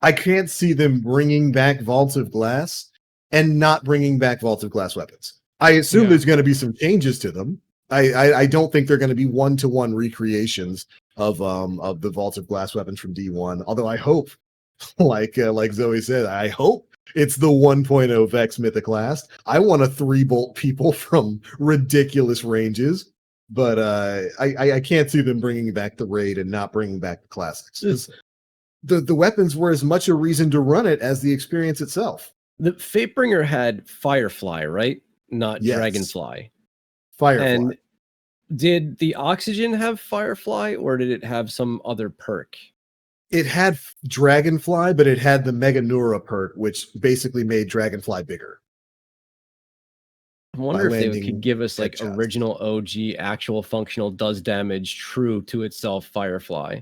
I can't see them bringing back Vaults of Glass and not bringing back Vaults of Glass weapons. I assume Yeah. there's going to be some changes to them. I don't think they're going to be one-to-one recreations of the Vaults of Glass weapons from D1. Although I hope, like Zoe said, I hope it's the 1.0 Vex Mythic class. I want to 3-bolt people from ridiculous ranges, but I can't see them bringing back the raid and not bringing back the classics. 'Cause the weapons were as much a reason to run it as the experience itself. The Fatebringer had Firefly, right? Not Yes. Dragonfly. Firefly. And did the Oxygen have Firefly, or did it have some other perk? It had Dragonfly, but it had the Mega Nura perk, which basically made Dragonfly bigger. I wonder if they landing could give us like headshots. original OG, actual functional, does damage, true to itself Firefly.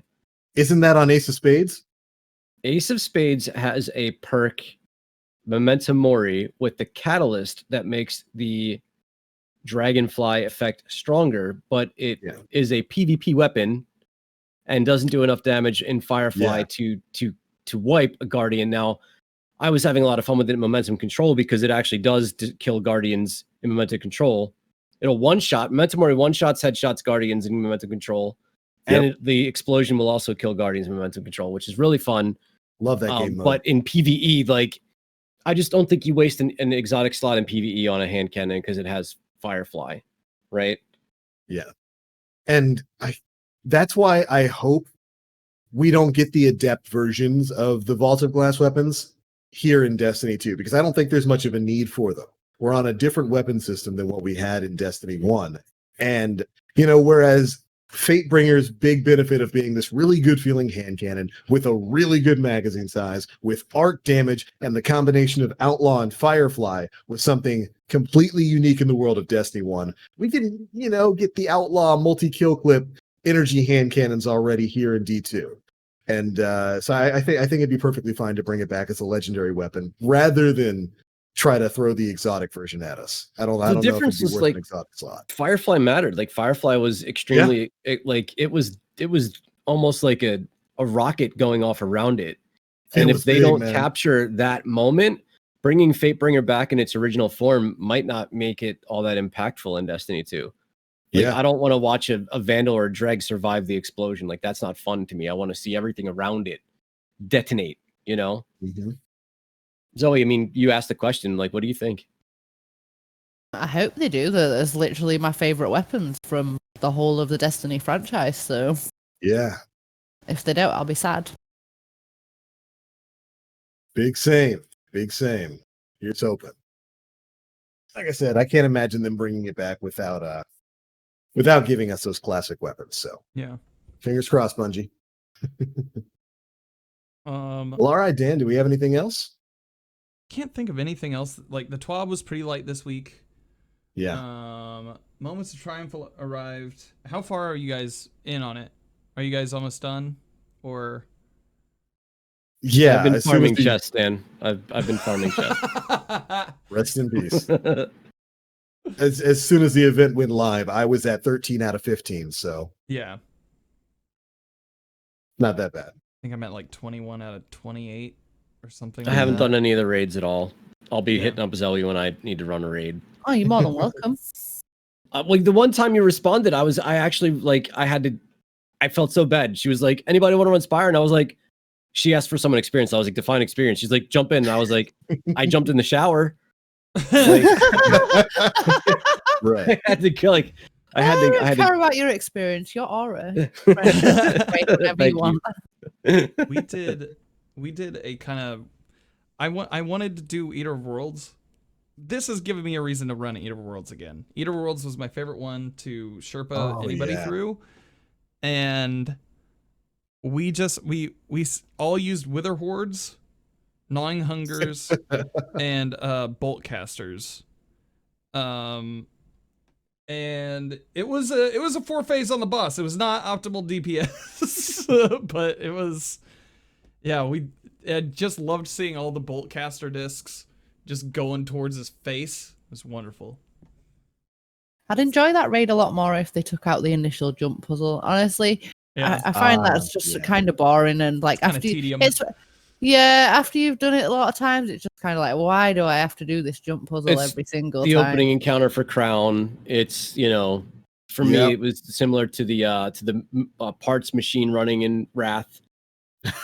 Isn't that on Ace of Spades? Ace of Spades has a perk Memento Mori with the catalyst that makes the Dragonfly effect stronger, but it is a PvP weapon and doesn't do enough damage in Firefly to wipe a Guardian. Now, I was having a lot of fun with it in Momentum Control because it actually does kill Guardians in Momentum Control. It'll one-shot. Memento Mori one-shots, headshots Guardians in Momentum Control. And the explosion will also kill Guardians in Momentum Control, which is really fun. Love that game mode. But in PvE, like, I just don't think you waste an exotic slot in PvE on a hand cannon because it has Firefly, right? Yeah. And that's why I hope we don't get the adept versions of the Vault of Glass weapons here in Destiny 2, because I don't think there's much of a need for them. We're on a different weapon system than what we had in Destiny 1. And, whereas Fatebringer's big benefit of being this really good feeling hand cannon with a really good magazine size, with arc damage, and the combination of Outlaw and Firefly was something completely unique in the world of Destiny 1. We didn't, get the Outlaw multi-kill clip energy hand cannons already here in D2. And so I think it'd be perfectly fine to bring it back as a legendary weapon rather than try to throw the exotic version at us. I don't know if it'd be worth an exotic slot. Firefly mattered. Like Firefly was extremely it was almost like a rocket going off around it. And if they don't capture that moment, bringing Fatebringer back in its original form might not make it all that impactful in Destiny 2. Like, I don't want to watch a Vandal or a Dreg survive the explosion. Like, that's not fun to me. I want to see everything around it detonate, Mm-hmm. Zoe, I mean, you asked the question, like, what do you think? I hope they do. That's literally my favorite weapons from the whole of the Destiny franchise. So yeah, if they don't, I'll be sad. Big same. Here's hoping. Like I said, I can't imagine them bringing it back without giving us those classic weapons. So yeah, fingers crossed, Bungie. Well, all right, Dan, do we have anything else? Can't think of anything else. Like, the TWAB was pretty light this week. Yeah. Moments of Triumph arrived. How far are you guys in on it? Are you guys almost done? Or... Yeah, I've been farming chests, Dan. I've been farming chests. Rest in peace. As soon as the event went live, I was at 13 out of 15, so yeah, not that bad. I think I'm at like 21 out of 28 or something. I haven't done any of the raids at all. I'll be hitting up Zoe when I need to run a raid. Oh, you're more than welcome. Like the one time you responded, I felt so bad. She was like, "Anybody want to run Spire?" And I was like, she asked for someone experienced. I was like, define experience. She's like, jump in. And I was like, I jumped in the shower. Like, right. I had to kill. Like, I had care about your experience, your aura. Whatever you want. We did a kind of. I wanted to do Eater of Worlds. This has given me a reason to run Eater of Worlds again. Eater of Worlds was my favorite one to Sherpa anybody through, and we all used Wither Hordes, Gnawing Hungers, and Bolt Casters. And it was a 4-phase on the bus. It was not optimal DPS, but it was, I just loved seeing all the Bolt Caster discs just going towards his face. It was wonderful. I'd enjoy that raid a lot more if they took out the initial jump puzzle. Honestly, I find that's just kind of boring and like after after you've done it a lot of times, it's just kind of like, why do I have to do this jump puzzle every single time? The opening encounter for Crown, it's for me it was similar to the parts machine running in Wrath.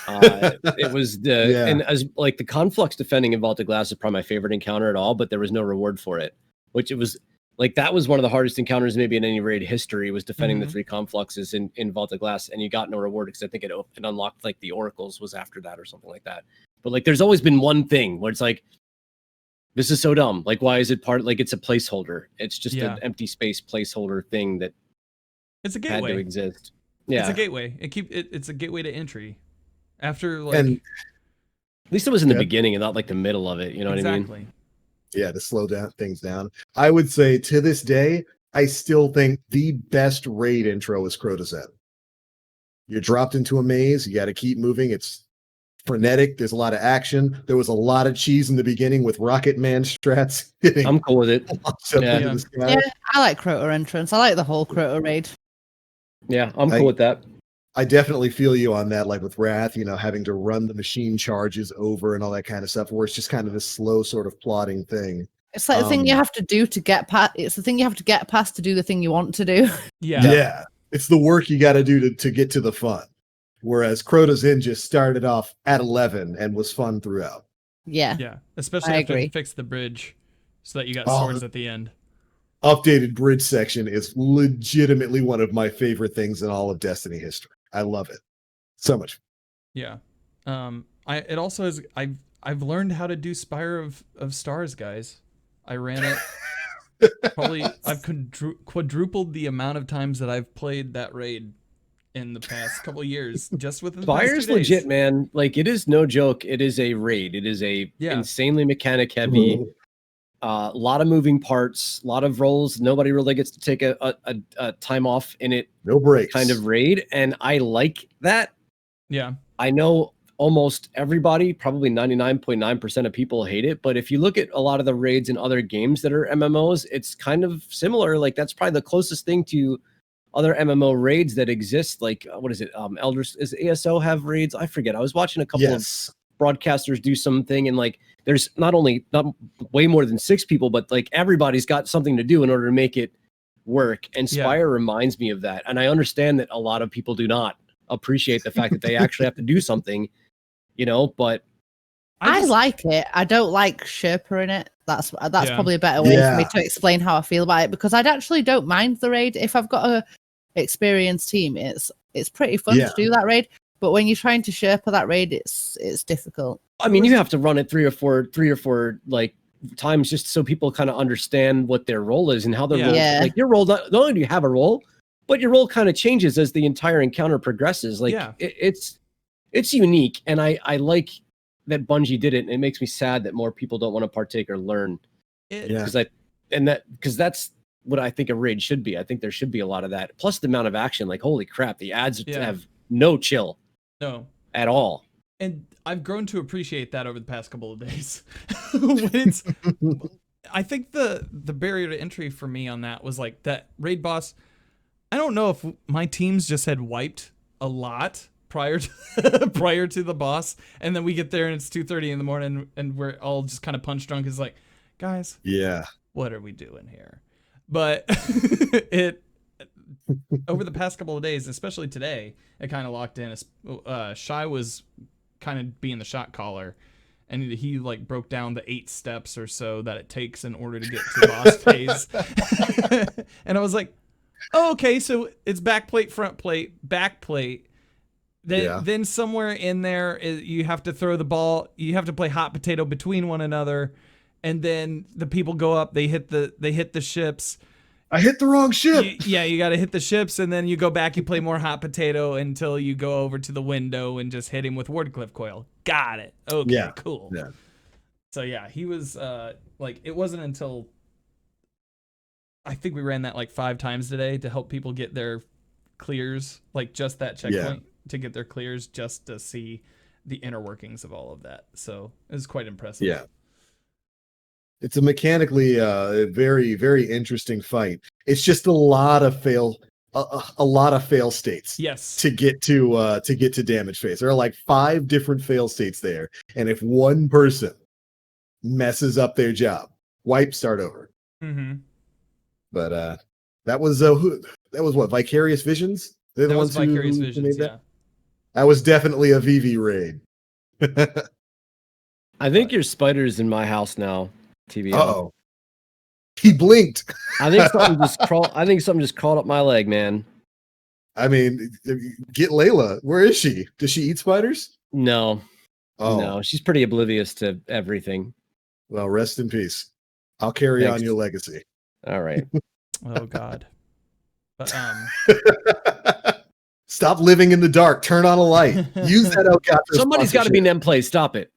It was and as like the Conflux defending in Vault of Glass is probably my favorite encounter at all, but there was no reward for it, which it was. Like that was one of the hardest encounters maybe in any raid history, was defending the 3 Confluxes in Vault of Glass, and you got no reward because I think it unlocked like the Oracles was after that or something like that. But like there's always been one thing where it's like, this is so dumb. Like why is it like it's a placeholder? It's just an empty space placeholder thing that it's a gateway. Had to exist. Yeah, it's a gateway. It's a gateway to entry. After like, and at least it was in the beginning and not like the middle of it. You know what I mean? Yeah, to slow down things down. I would say to this day, I still think the best raid intro is Crota Zen. You're dropped into a maze. You got to keep moving. It's frenetic. There's a lot of action. There was a lot of cheese in the beginning with Rocket Man strats hitting I'm cool with it. launched up Yeah. into the sky. Yeah, I like Crota entrance. I like the whole Crota raid. Yeah, I'm cool with that. I definitely feel you on that, like with Wrath, having to run the machine charges over and all that kind of stuff, where it's just kind of this slow sort of plotting thing. It's like the thing you have to do to get past. It's the thing you have to get past to do the thing you want to do. Yeah. It's the work you got to do to get to the fun. Whereas Crota's Inn just started off at 11 and was fun throughout. Yeah. Yeah. Especially I after they agree. fixed the bridge so that you got Oh, swords at the end. Updated bridge section is legitimately one of my favorite things in all of Destiny history. I love it so much. Yeah. It also is I've learned how to do Spire of Stars, guys. I ran it probably I've quadrupled the amount of times that I've played that raid in the past couple of years, just within the past 2 Spire's days. legit, man. Like, it is no joke. It is a raid. It is a insanely mechanic heavy. A lot of moving parts, a lot of roles. Nobody really gets to take a time off in it. No breaks. Kind of raid, and I like that. Yeah. I know almost everybody, probably 99.9% of people hate it, but if you look at a lot of the raids in other games that are MMOs, it's kind of similar. Like, that's probably the closest thing to other MMO raids that exist. Like, what is it? Elders, is ASO have raids? I forget. I was watching a couple of broadcasters do something, and like, there's not way more than 6 people, but like everybody's got something to do in order to make it work. And Spire reminds me of that. And I understand that a lot of people do not appreciate the fact that they actually have to do something, but I like it. I don't like Sherpa in it. That's probably a better way for me to explain how I feel about it, because I actually don't mind the raid. If I've got a experienced team, it's pretty fun to do that raid. But when you're trying to Sherpa that raid, it's difficult. I mean, you have to run it three or four like times just so people kind of understand what their role is and how their role. Like, your role, not only do you have a role, but your role kind of changes as the entire encounter progresses. Like, it's unique, and I like that Bungie did it. And it makes me sad that more people don't want to partake or learn. Because that's what I think a raid should be. I think there should be a lot of that. Plus the amount of action. Like, holy crap, the ads have no chill. No. At all. And I've grown to appreciate that over the past couple of days. I think the barrier to entry for me on that was like that raid boss. I don't know if my teams just had wiped a lot prior to the boss, and then we get there and it's 2:30 in the morning and we're all just kind of punch drunk. It's like, guys, what are we doing here? But it over the past couple of days, especially today, it kind of locked in. Shy was kind of being the shot caller, and he like broke down the 8 steps or so that it takes in order to get to boss phase. And I was like, oh, okay, so it's back plate, front plate, back plate. Then somewhere in there you have to throw the ball. You have to play hot potato between one another, and then the people go up. They hit the ships. I hit the wrong ship. You got to hit the ships, and then you go back. You play more hot potato until you go over to the window and just hit him with Wardcliff Coil. Got it. Okay, cool. Yeah. So he was like, it wasn't until I think we ran that like 5 times today to help people get their clears, like just that checkpoint to get their clears, just to see the inner workings of all of that. So it was quite impressive. Yeah. It's a mechanically very, very interesting fight. It's just a lot of fail states. Yes. To get to damage phase. There are like 5 different fail states there, and if one person messes up their job, wipe, start over. Mm-hmm. But that was what, Vicarious Visions? They're the ones Vicarious who Visions. made that? That was definitely a VV raid. I think your spider's in my house now. TBO. Uh-oh. He blinked. I think something just crawled up my leg, man. I mean, get Layla. Where is she? Does she eat spiders? No. Oh. No, she's pretty oblivious to everything. Well, rest in peace. I'll carry Thanks. on your legacy. All right. Oh God. But Stop living in the dark. Turn on a light. Use that Elgato. Somebody's got to be in them plays. Stop it.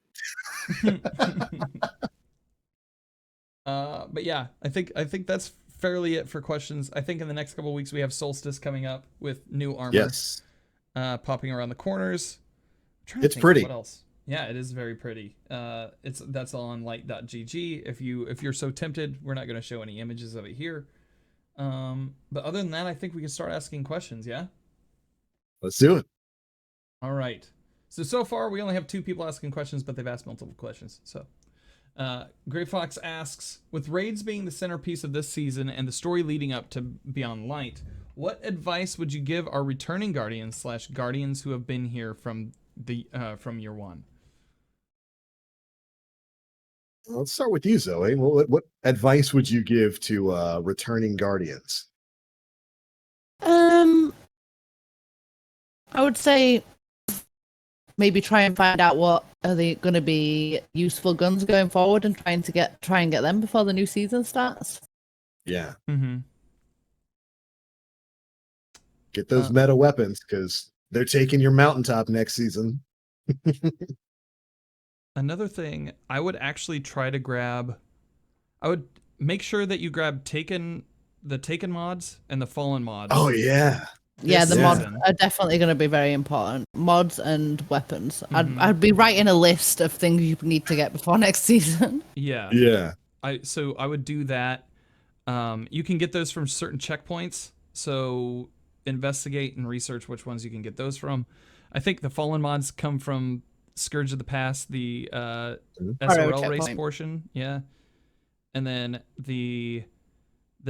But yeah, I think that's fairly it for questions. I think in the next couple of weeks we have Solstice coming up with new armor. Yes. Popping around the corners. I'm trying to It's think pretty. What else? Yeah, it is very pretty. That's all on light.gg. If you're so tempted, we're not going to show any images of it here. But other than that, I think we can start asking questions. Yeah. Let's do it. All right. So far we only have 2 people asking questions, but they've asked multiple questions. So, Gray Fox asks, with raids being the centerpiece of this season and the story leading up to Beyond Light, what advice would you give our returning guardians / guardians who have been here from year 1? Let's start with you, Zoe. What advice would you give to returning guardians? I would say maybe try and find out what are they going to be useful guns going forward, and try and get them before the new season starts. Yeah, Mm-hmm. get those meta weapons because they're taking your mountaintop next season. Another thing, I would actually try to grab. I would make sure that you grab the Taken mods and the Fallen mods. Oh yeah, Yeah, the mods season. are definitely going to be very important. Mods and weapons. Mhm. I'd be writing a list of things you need to get before next season. Yeah. yeah. So I would do that. You can get those from certain checkpoints. So investigate and research which ones you can get those from. I think the Fallen mods come from Scourge of the Past, the SRL race checkpoint. portion. Yeah. And then the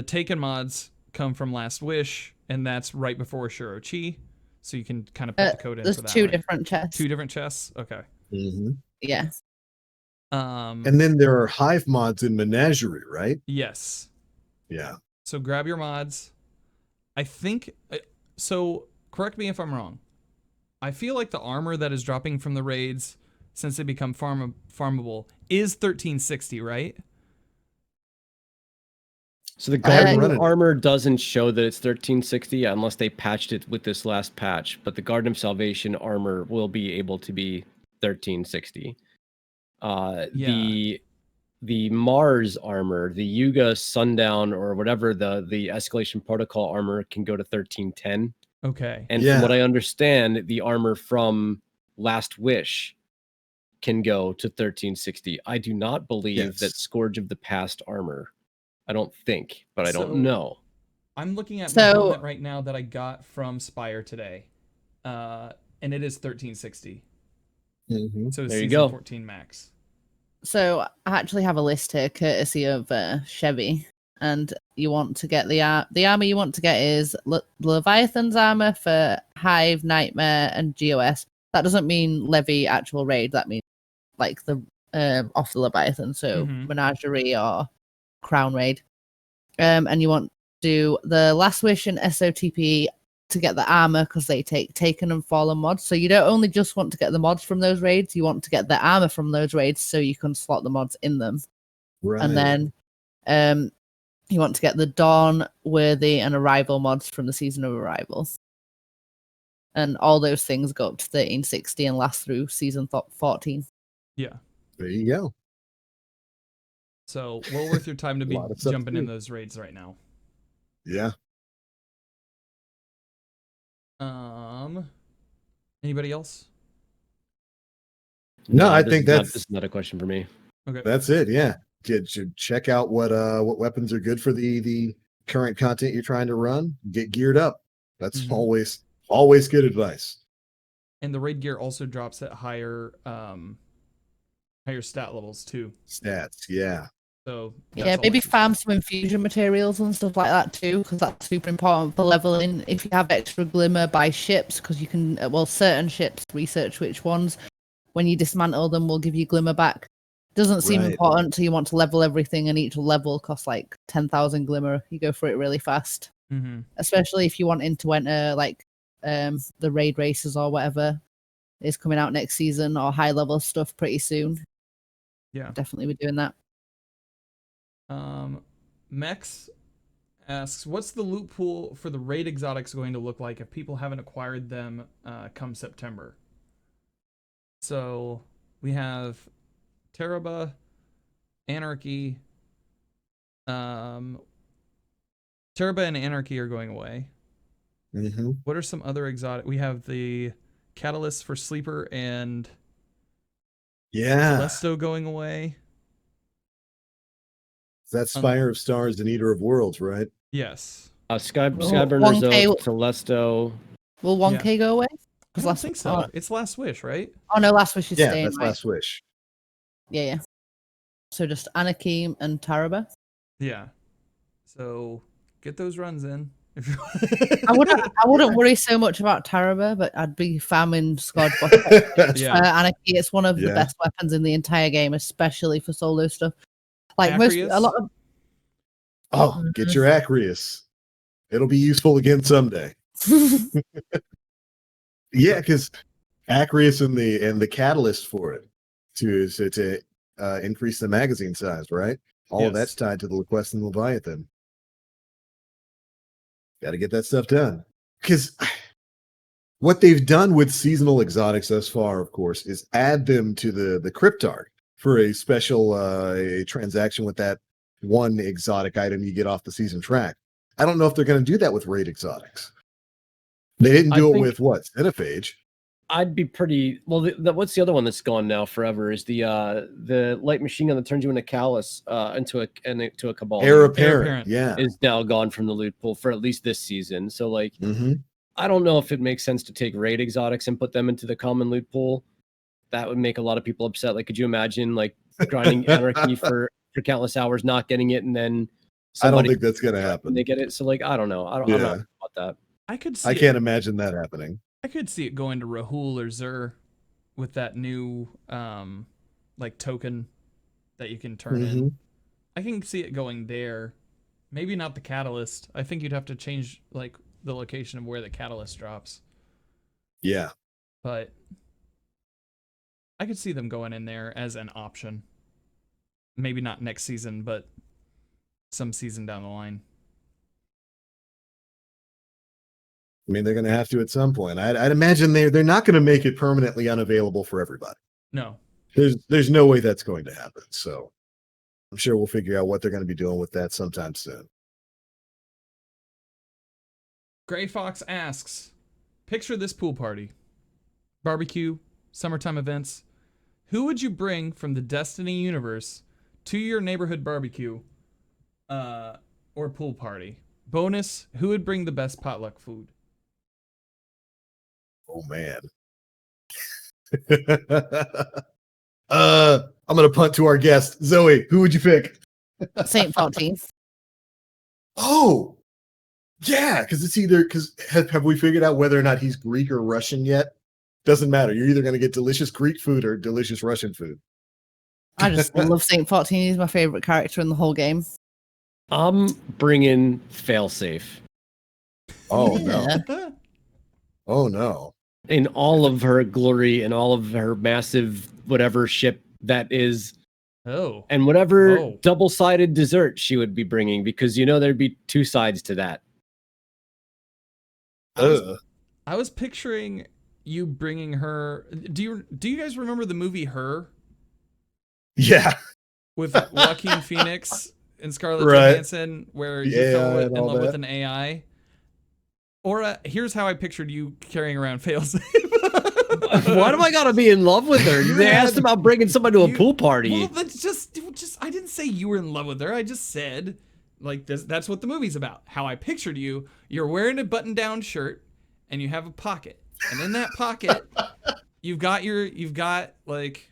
Taken mods come from Last Wish, and that's right before Shuro Chi. So you can kind of put the code in There's for that. 2 right? different chests. 2 different chests. Okay. Mm-hmm. Yeah. And then there are hive mods in Menagerie, right? Yes. Yeah. So grab your mods. I think so. Correct me if I'm wrong. I feel like the armor that is dropping from the raids, since they become farmable, is 1360, right? So the haven't Guardian run it. armor doesn't show that it's 1360 unless they patched it with this last patch, but the Garden of Salvation armor will be able to be 1360. The Mars armor, the Yuga Sundown or whatever the Escalation Protocol armor can go to 1310. Okay. And Yeah. from what I understand, the armor from Last Wish can go to 1360. I do not believe Yes. that Scourge of the Past armor. I don't think, but I So- don't know. I'm looking at my So- helmet right now that I got from Spire today, and it is 1360. Mm-hmm. So it's There you season go. 14 max. So I actually have a list here, courtesy of Chevy, and you want to get the armor you want to get is Leviathan's armor for Hive, Nightmare, and GOS. That doesn't mean Levy actual raid. That means like the off the Leviathan, so Mhm. Menagerie or Crown raid. And you want to do the Last Wish and SOTP to get the armor because they take Taken and Fallen mods. So you don't only just want to get the mods from those raids, you want to get the armor from those raids so you can slot the mods in them. Right. And then you want to get the Dawn, Worthy, and Arrival mods from the Season of Arrival. And all those things go up to 1360 and last through season 14. Yeah. There you go. So well worth your time to be Lot of stuff to jumping in do. those raids right now. Yeah. Anybody else? No, I this think is not- that's- this is not a question for me. Okay. That's it. Yeah. Should check out what weapons are good for the current content you're trying to run. Get geared up. That's Mhm. always good advice. And the raid gear also drops at higher stat levels too. Stats. Yeah. So Yeah, that's maybe always- farm some infusion materials and stuff like that too, because that's super important for leveling. If you have extra glimmer, buy ships, because you can, certain ships, research which ones. When you dismantle them, will give you glimmer back. Doesn't seem Right. important until you want to level everything, and each level costs like 10,000 glimmer. You go for it really fast, Mhm. especially if you want to enter like the raid races or whatever is coming out next season, or high level stuff pretty soon. Yeah. Definitely be doing that. Mex asks, what's the loot pool for the raid exotics going to look like if people haven't acquired them come September? So we have Teraba, Anarchy. Teraba and Anarchy are going away. Mm-hmm. What are some other exotic? We have the Catalyst for Sleeper and Yeah. Telesto going away. That's Spire of Stars and Eater of Worlds, right? Yes. Skyburner's 1K out, Telesto. Will 1K go away? I don't think so. Oh, It's Last Wish, right? oh no, Last Wish is Yeah, staying. that's Right? Last Wish. Yeah. So just Anakim and Taraba. Yeah. So get those runs in. I wouldn't worry so much about Taraba, but I'd be farming Squad Yeah. Anarchy. It's one of the Yeah. best weapons in the entire game, especially for solo stuff. Like a Acreus? lot of Oh, get your Acreus. It'll be useful again someday. Yeah, because Acreus and the catalyst for it to increase the magazine size, right? All of Yes. that's tied to the Laquest and Leviathan. Got to get that stuff done. Because what they've done with seasonal exotics thus far, of course, is add them to the Cryptarch for a special a transaction with that one exotic item you get off the season track. I don't know if they're going to do that with raid exotics. They didn't I do it think- with what? Cenophage. I'd be pretty well. What's the other one that's gone now forever? Is the light machine gun that turns you into Callus into a Cabal Heir Apparent. apparent. Yeah. is now gone from the loot pool for at least this season. So like, Mm-hmm. I don't know if it makes sense to take raid exotics and put them into the common loot pool. That would make a lot of people upset. Like, could you imagine like grinding Anarchy for countless hours, not getting it, and then I don't somebody think that's going to and happen. they get it? So like, I don't know. I'm not Yeah. about that. I could see I can't imagine that happening. I could see it going to Rahul or Zur with that new like token that you can turn in. Mhm. I can see it going there. Maybe not the catalyst. I think you'd have to change like the location of where the catalyst drops. Yeah. But I could see them going in there as an option. Maybe not next season, but some season down the line. I mean, they're going to have to at some point. I'd imagine they're not going to make it permanently unavailable for everybody. No. There's no way that's going to happen. So I'm sure we'll figure out what they're going to be doing with that sometime soon. Gray Fox asks, picture this pool party. Barbecue, summertime events. Who would you bring from the Destiny universe to your neighborhood barbecue or pool party? Bonus, who would bring the best potluck food? Oh man. I'm gonna punt to our guest. Zoe, who would you pick? St. 14th. Oh, yeah, because it's either have we figured out whether or not he's Greek or Russian yet? Doesn't matter. You're either gonna get delicious Greek food or delicious Russian food. I just love St. 14. He's my favorite character in the whole game. I'm bringing failsafe Oh no. Yeah. Oh no. in all of her glory and all of her massive whatever ship that is, Oh. and whatever Oh. double-sided dessert she would be bringing, because there'd be two sides to that. I was picturing you bringing her. Do you guys remember the movie Her Yeah. with Joaquin Phoenix and Scarlett Right. Johansson, where you Yeah, fell and in all love with that. an AI? Or here's how I pictured you carrying around Failsafe. Why do I gotta be in love with her? You They asked had- about bringing somebody to a you- pool party. Well, that's just I didn't say you were in love with her. I just said like this. That's what the movie's about. How I pictured you. You're wearing a button-down shirt and you have a pocket, and in that pocket, you've got like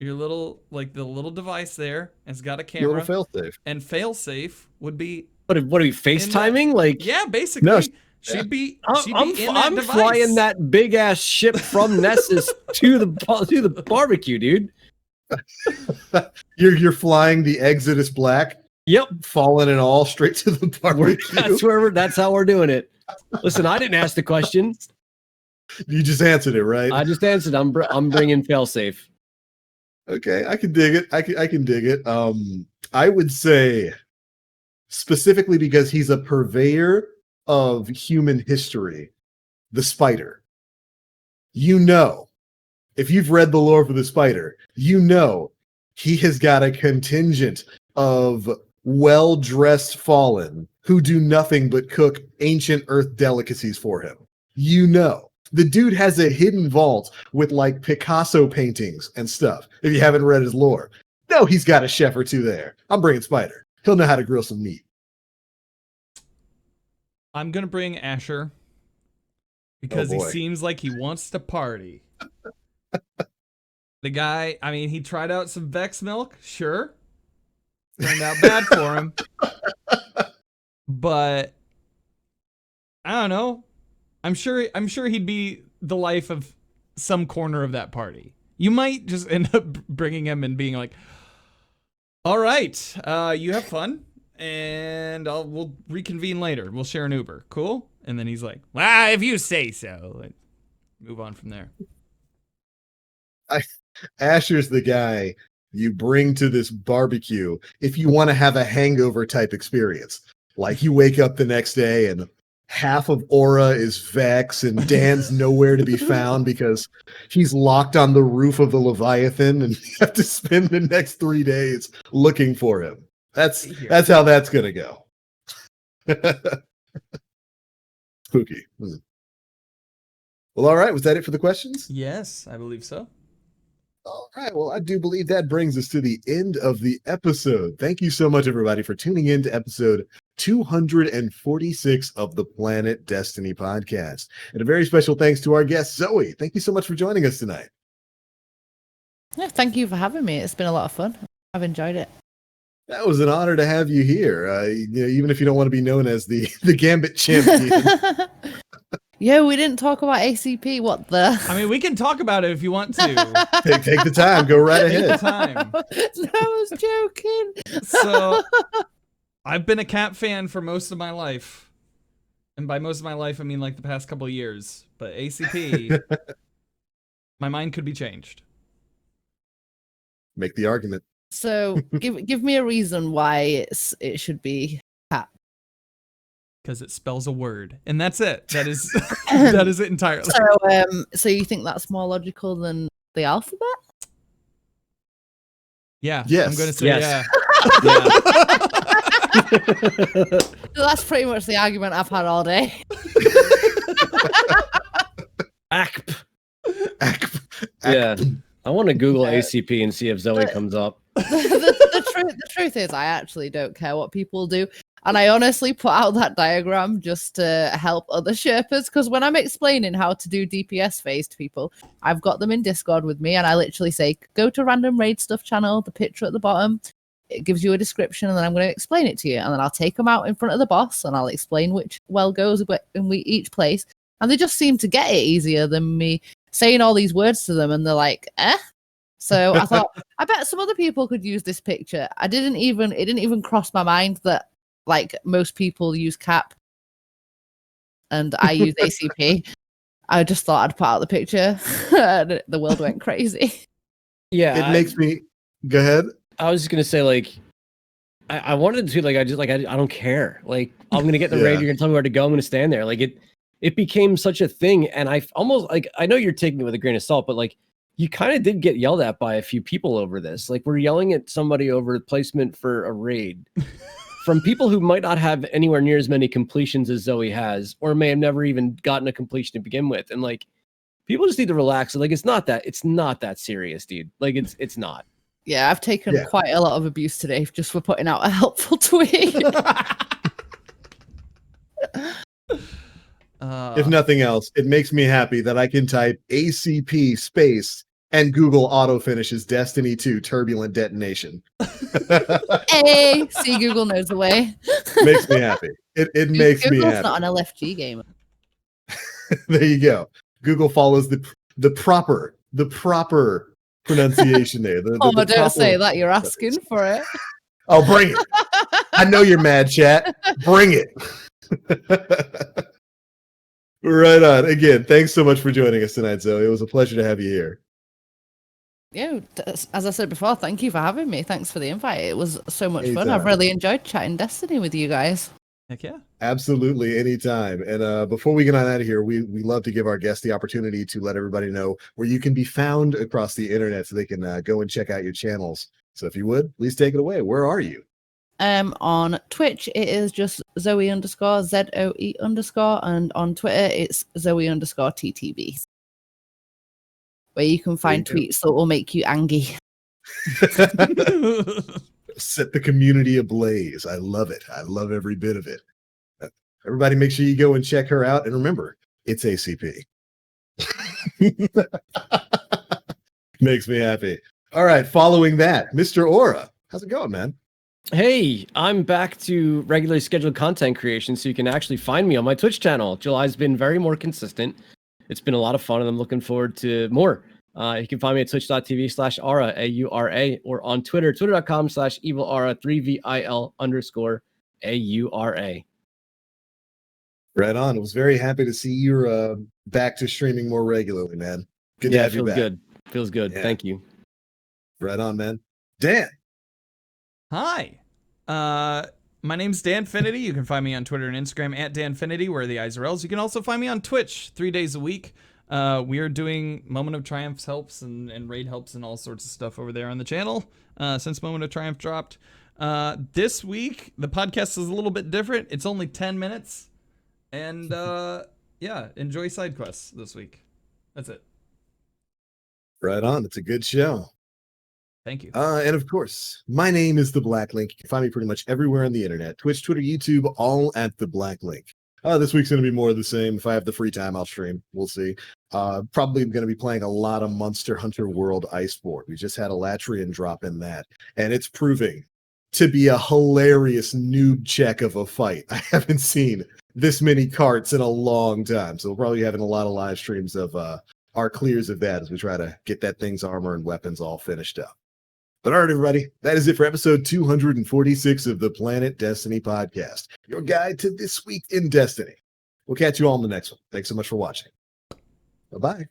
your little the little device there. And it's got a Your camera. little failsafe. And failsafe would be What are we FaceTiming? Like, yeah, basically. No, She'd be I'm in that device. flying that big ass ship from Nessus to the barbecue, dude. You're flying the Exodus Black, Yep, falling and all straight to the barbecue. that's how we're doing it. Listen, I didn't ask the question. You just answered it, right? I just answered. I'm bringing failsafe. Okay, I can dig it. I can dig it. I would say specifically because he's a purveyor of human history, the Spider. If you've read the lore for the Spider, he has got a contingent of well-dressed fallen who do nothing but cook ancient earth delicacies for him. The dude has a hidden vault with like Picasso paintings and stuff. If you haven't read his lore, no, he's got a chef or two there. I'm bringing Spider. He'll know how to grill some meat. I'm gonna bring Asher because he boy. seems like he wants to party. The guy, I mean, he tried out some Vex milk, sure. Turned out bad for him. But I don't know. I'm sure he'd be the life of some corner of that party. You might just end up bringing him and being like, "All right, you have fun, and we'll reconvene later. We'll share an Uber, cool?" And then he's like, "Well, if you say so." And move on from there. Asher's the guy you bring to this barbecue if you want to have a hangover type experience. Like you wake up the next day and half of Aura is Vex and Dan's nowhere to be found because he's locked on the roof of the Leviathan and you have to spend the next 3 days looking for him. That's how that's gonna go. Spooky. Well, all right. Was that it for the questions? Yes, I believe so. All right. Well, I do believe that brings us to the end of the episode. Thank you so much, everybody, for tuning in to episode 246 of the Planet Destiny podcast. And a very special thanks to our guest, Zoe. Thank you so much for joining us tonight. Yeah, thank you for having me. It's been a lot of fun. I've enjoyed it. That was an honor to have you here. Even if you don't want to be known as the Gambit champion. Yeah, we didn't talk about ACP. What the? I mean, we can talk about it if you want to. Take the time. Go right Take the ahead. time. No, I was joking. So, I've been a Cap fan for most of my life. And by most of my life, I mean like the past couple of years. But ACP, my mind could be changed. Make the argument. So give me a reason why it should be Cap. Because it spells a word. And that's it. That is that is it entirely. So you think that's more logical than the alphabet? Yeah. Yes. I'm gonna say Yes. yeah. So that's pretty much the argument I've had all day. ACP. Ac- Yeah. I want to Google Yeah. ACP and see if Zoe comes up. the truth is, I actually don't care what people do. And I honestly put out that diagram just to help other Sherpas, because when I'm explaining how to do DPS phase to people, I've got them in Discord with me, and I literally say, go to Random Raid Stuff channel, the picture at the bottom, it gives you a description, and then I'm going to explain it to you. And then I'll take them out in front of the boss, and I'll explain which well goes in each place. And they just seem to get it easier than me saying all these words to them, and they're like, eh? So I thought, I bet some other people could use this picture. It didn't even cross my mind that like most people use Cap and I use ACP. I just thought I'd put out the picture and the world went crazy. Yeah. It makes me go ahead. I was just gonna say, like, I wanted to, like, I don't care. Like, I'm gonna get in the raid. Yeah. You're gonna tell me where to go. I'm gonna stand there. Like, it became such a thing, and I almost like, I know you're taking it with a grain of salt, but like, you kind of did get yelled at by a few people over this. Like, we're yelling at somebody over placement for a raid from people who might not have anywhere near as many completions as Zoe has, or may have never even gotten a completion to begin with. And like, people just need to relax. Like, it's not that serious, dude. Like, it's not. Yeah, I've taken quite a lot of abuse today just for putting out a helpful tweet. If nothing else, it makes me happy that I can type ACP space and Google auto finishes Destiny 2 Turbulent Detonation. Hey, see, Google knows the way. Makes me happy. It makes me Google's happy. not an LFG gamer. There you go. Google follows the proper pronunciation there. Don't say that. You're asking for it. Oh, bring it. I know you're mad, chat. Bring it. Right on. Again, thanks so much for joining us tonight, Zoe. It was a pleasure to have you here. Yeah, as I said before, thank you for having me. Thanks for the invite. It was so much fun. Anytime. I've really enjoyed chatting Destiny with you guys. Heck yeah. Absolutely, anytime. And before we get on out of here, we love to give our guests the opportunity to let everybody know where you can be found across the internet so they can go and check out your channels. So if you would, please take it away. Where are you? On Twitch, it is just Zoe underscore ZOE underscore, and on Twitter, it's Zoe underscore TTV, where you can find There you tweets that will make you angry. Set the community ablaze. I love it. I love every bit of it. Everybody, make sure you go and check her out. And remember, it's ACP. Makes me happy. All right, following that, Mr. Aura. How's it going, man? Hey, I'm back to regularly scheduled content creation, so you can actually find me on my Twitch channel. July's been very more consistent. It's been a lot of fun, and I'm looking forward to more. You can find me at twitch.tv/aura, AURA, or on Twitter, twitter.com/evilaura, 3VIL_AURA. Right on. I was very happy to see you're back to streaming more regularly, man. Good to Yeah, it have you feels back. good. Feels good. Yeah. Thank you. Right on, man. Dan. Hi. My name's Danfinity. You can find me on Twitter and Instagram at Danfinity, where the eyes are L's. You can also find me on Twitch 3 days a week. We are doing Moment of Triumph's helps and raid helps and all sorts of stuff over there on the channel since Moment of Triumph dropped. This week, the podcast is a little bit different. It's only 10 minutes. And yeah, enjoy side quests this week. That's it. Right on. It's a good show. Thank you. And of course, my name is The Black Link. You can find me pretty much everywhere on the internet. Twitch, Twitter, YouTube, all at The Black Link. This week's going to be more of the same. If I have the free time, I'll stream. We'll see. Probably going to be playing a lot of Monster Hunter World Iceborne. We just had a Latrian drop in that, and it's proving to be a hilarious noob check of a fight. I haven't seen this many carts in a long time, so we'll probably be having a lot of live streams of our clears of that as we try to get that thing's armor and weapons all finished up. But all right, everybody, that is it for episode 246 of the Planet Destiny podcast, your guide to this week in Destiny. We'll catch you all in the next one. Thanks so much for watching. Bye-bye.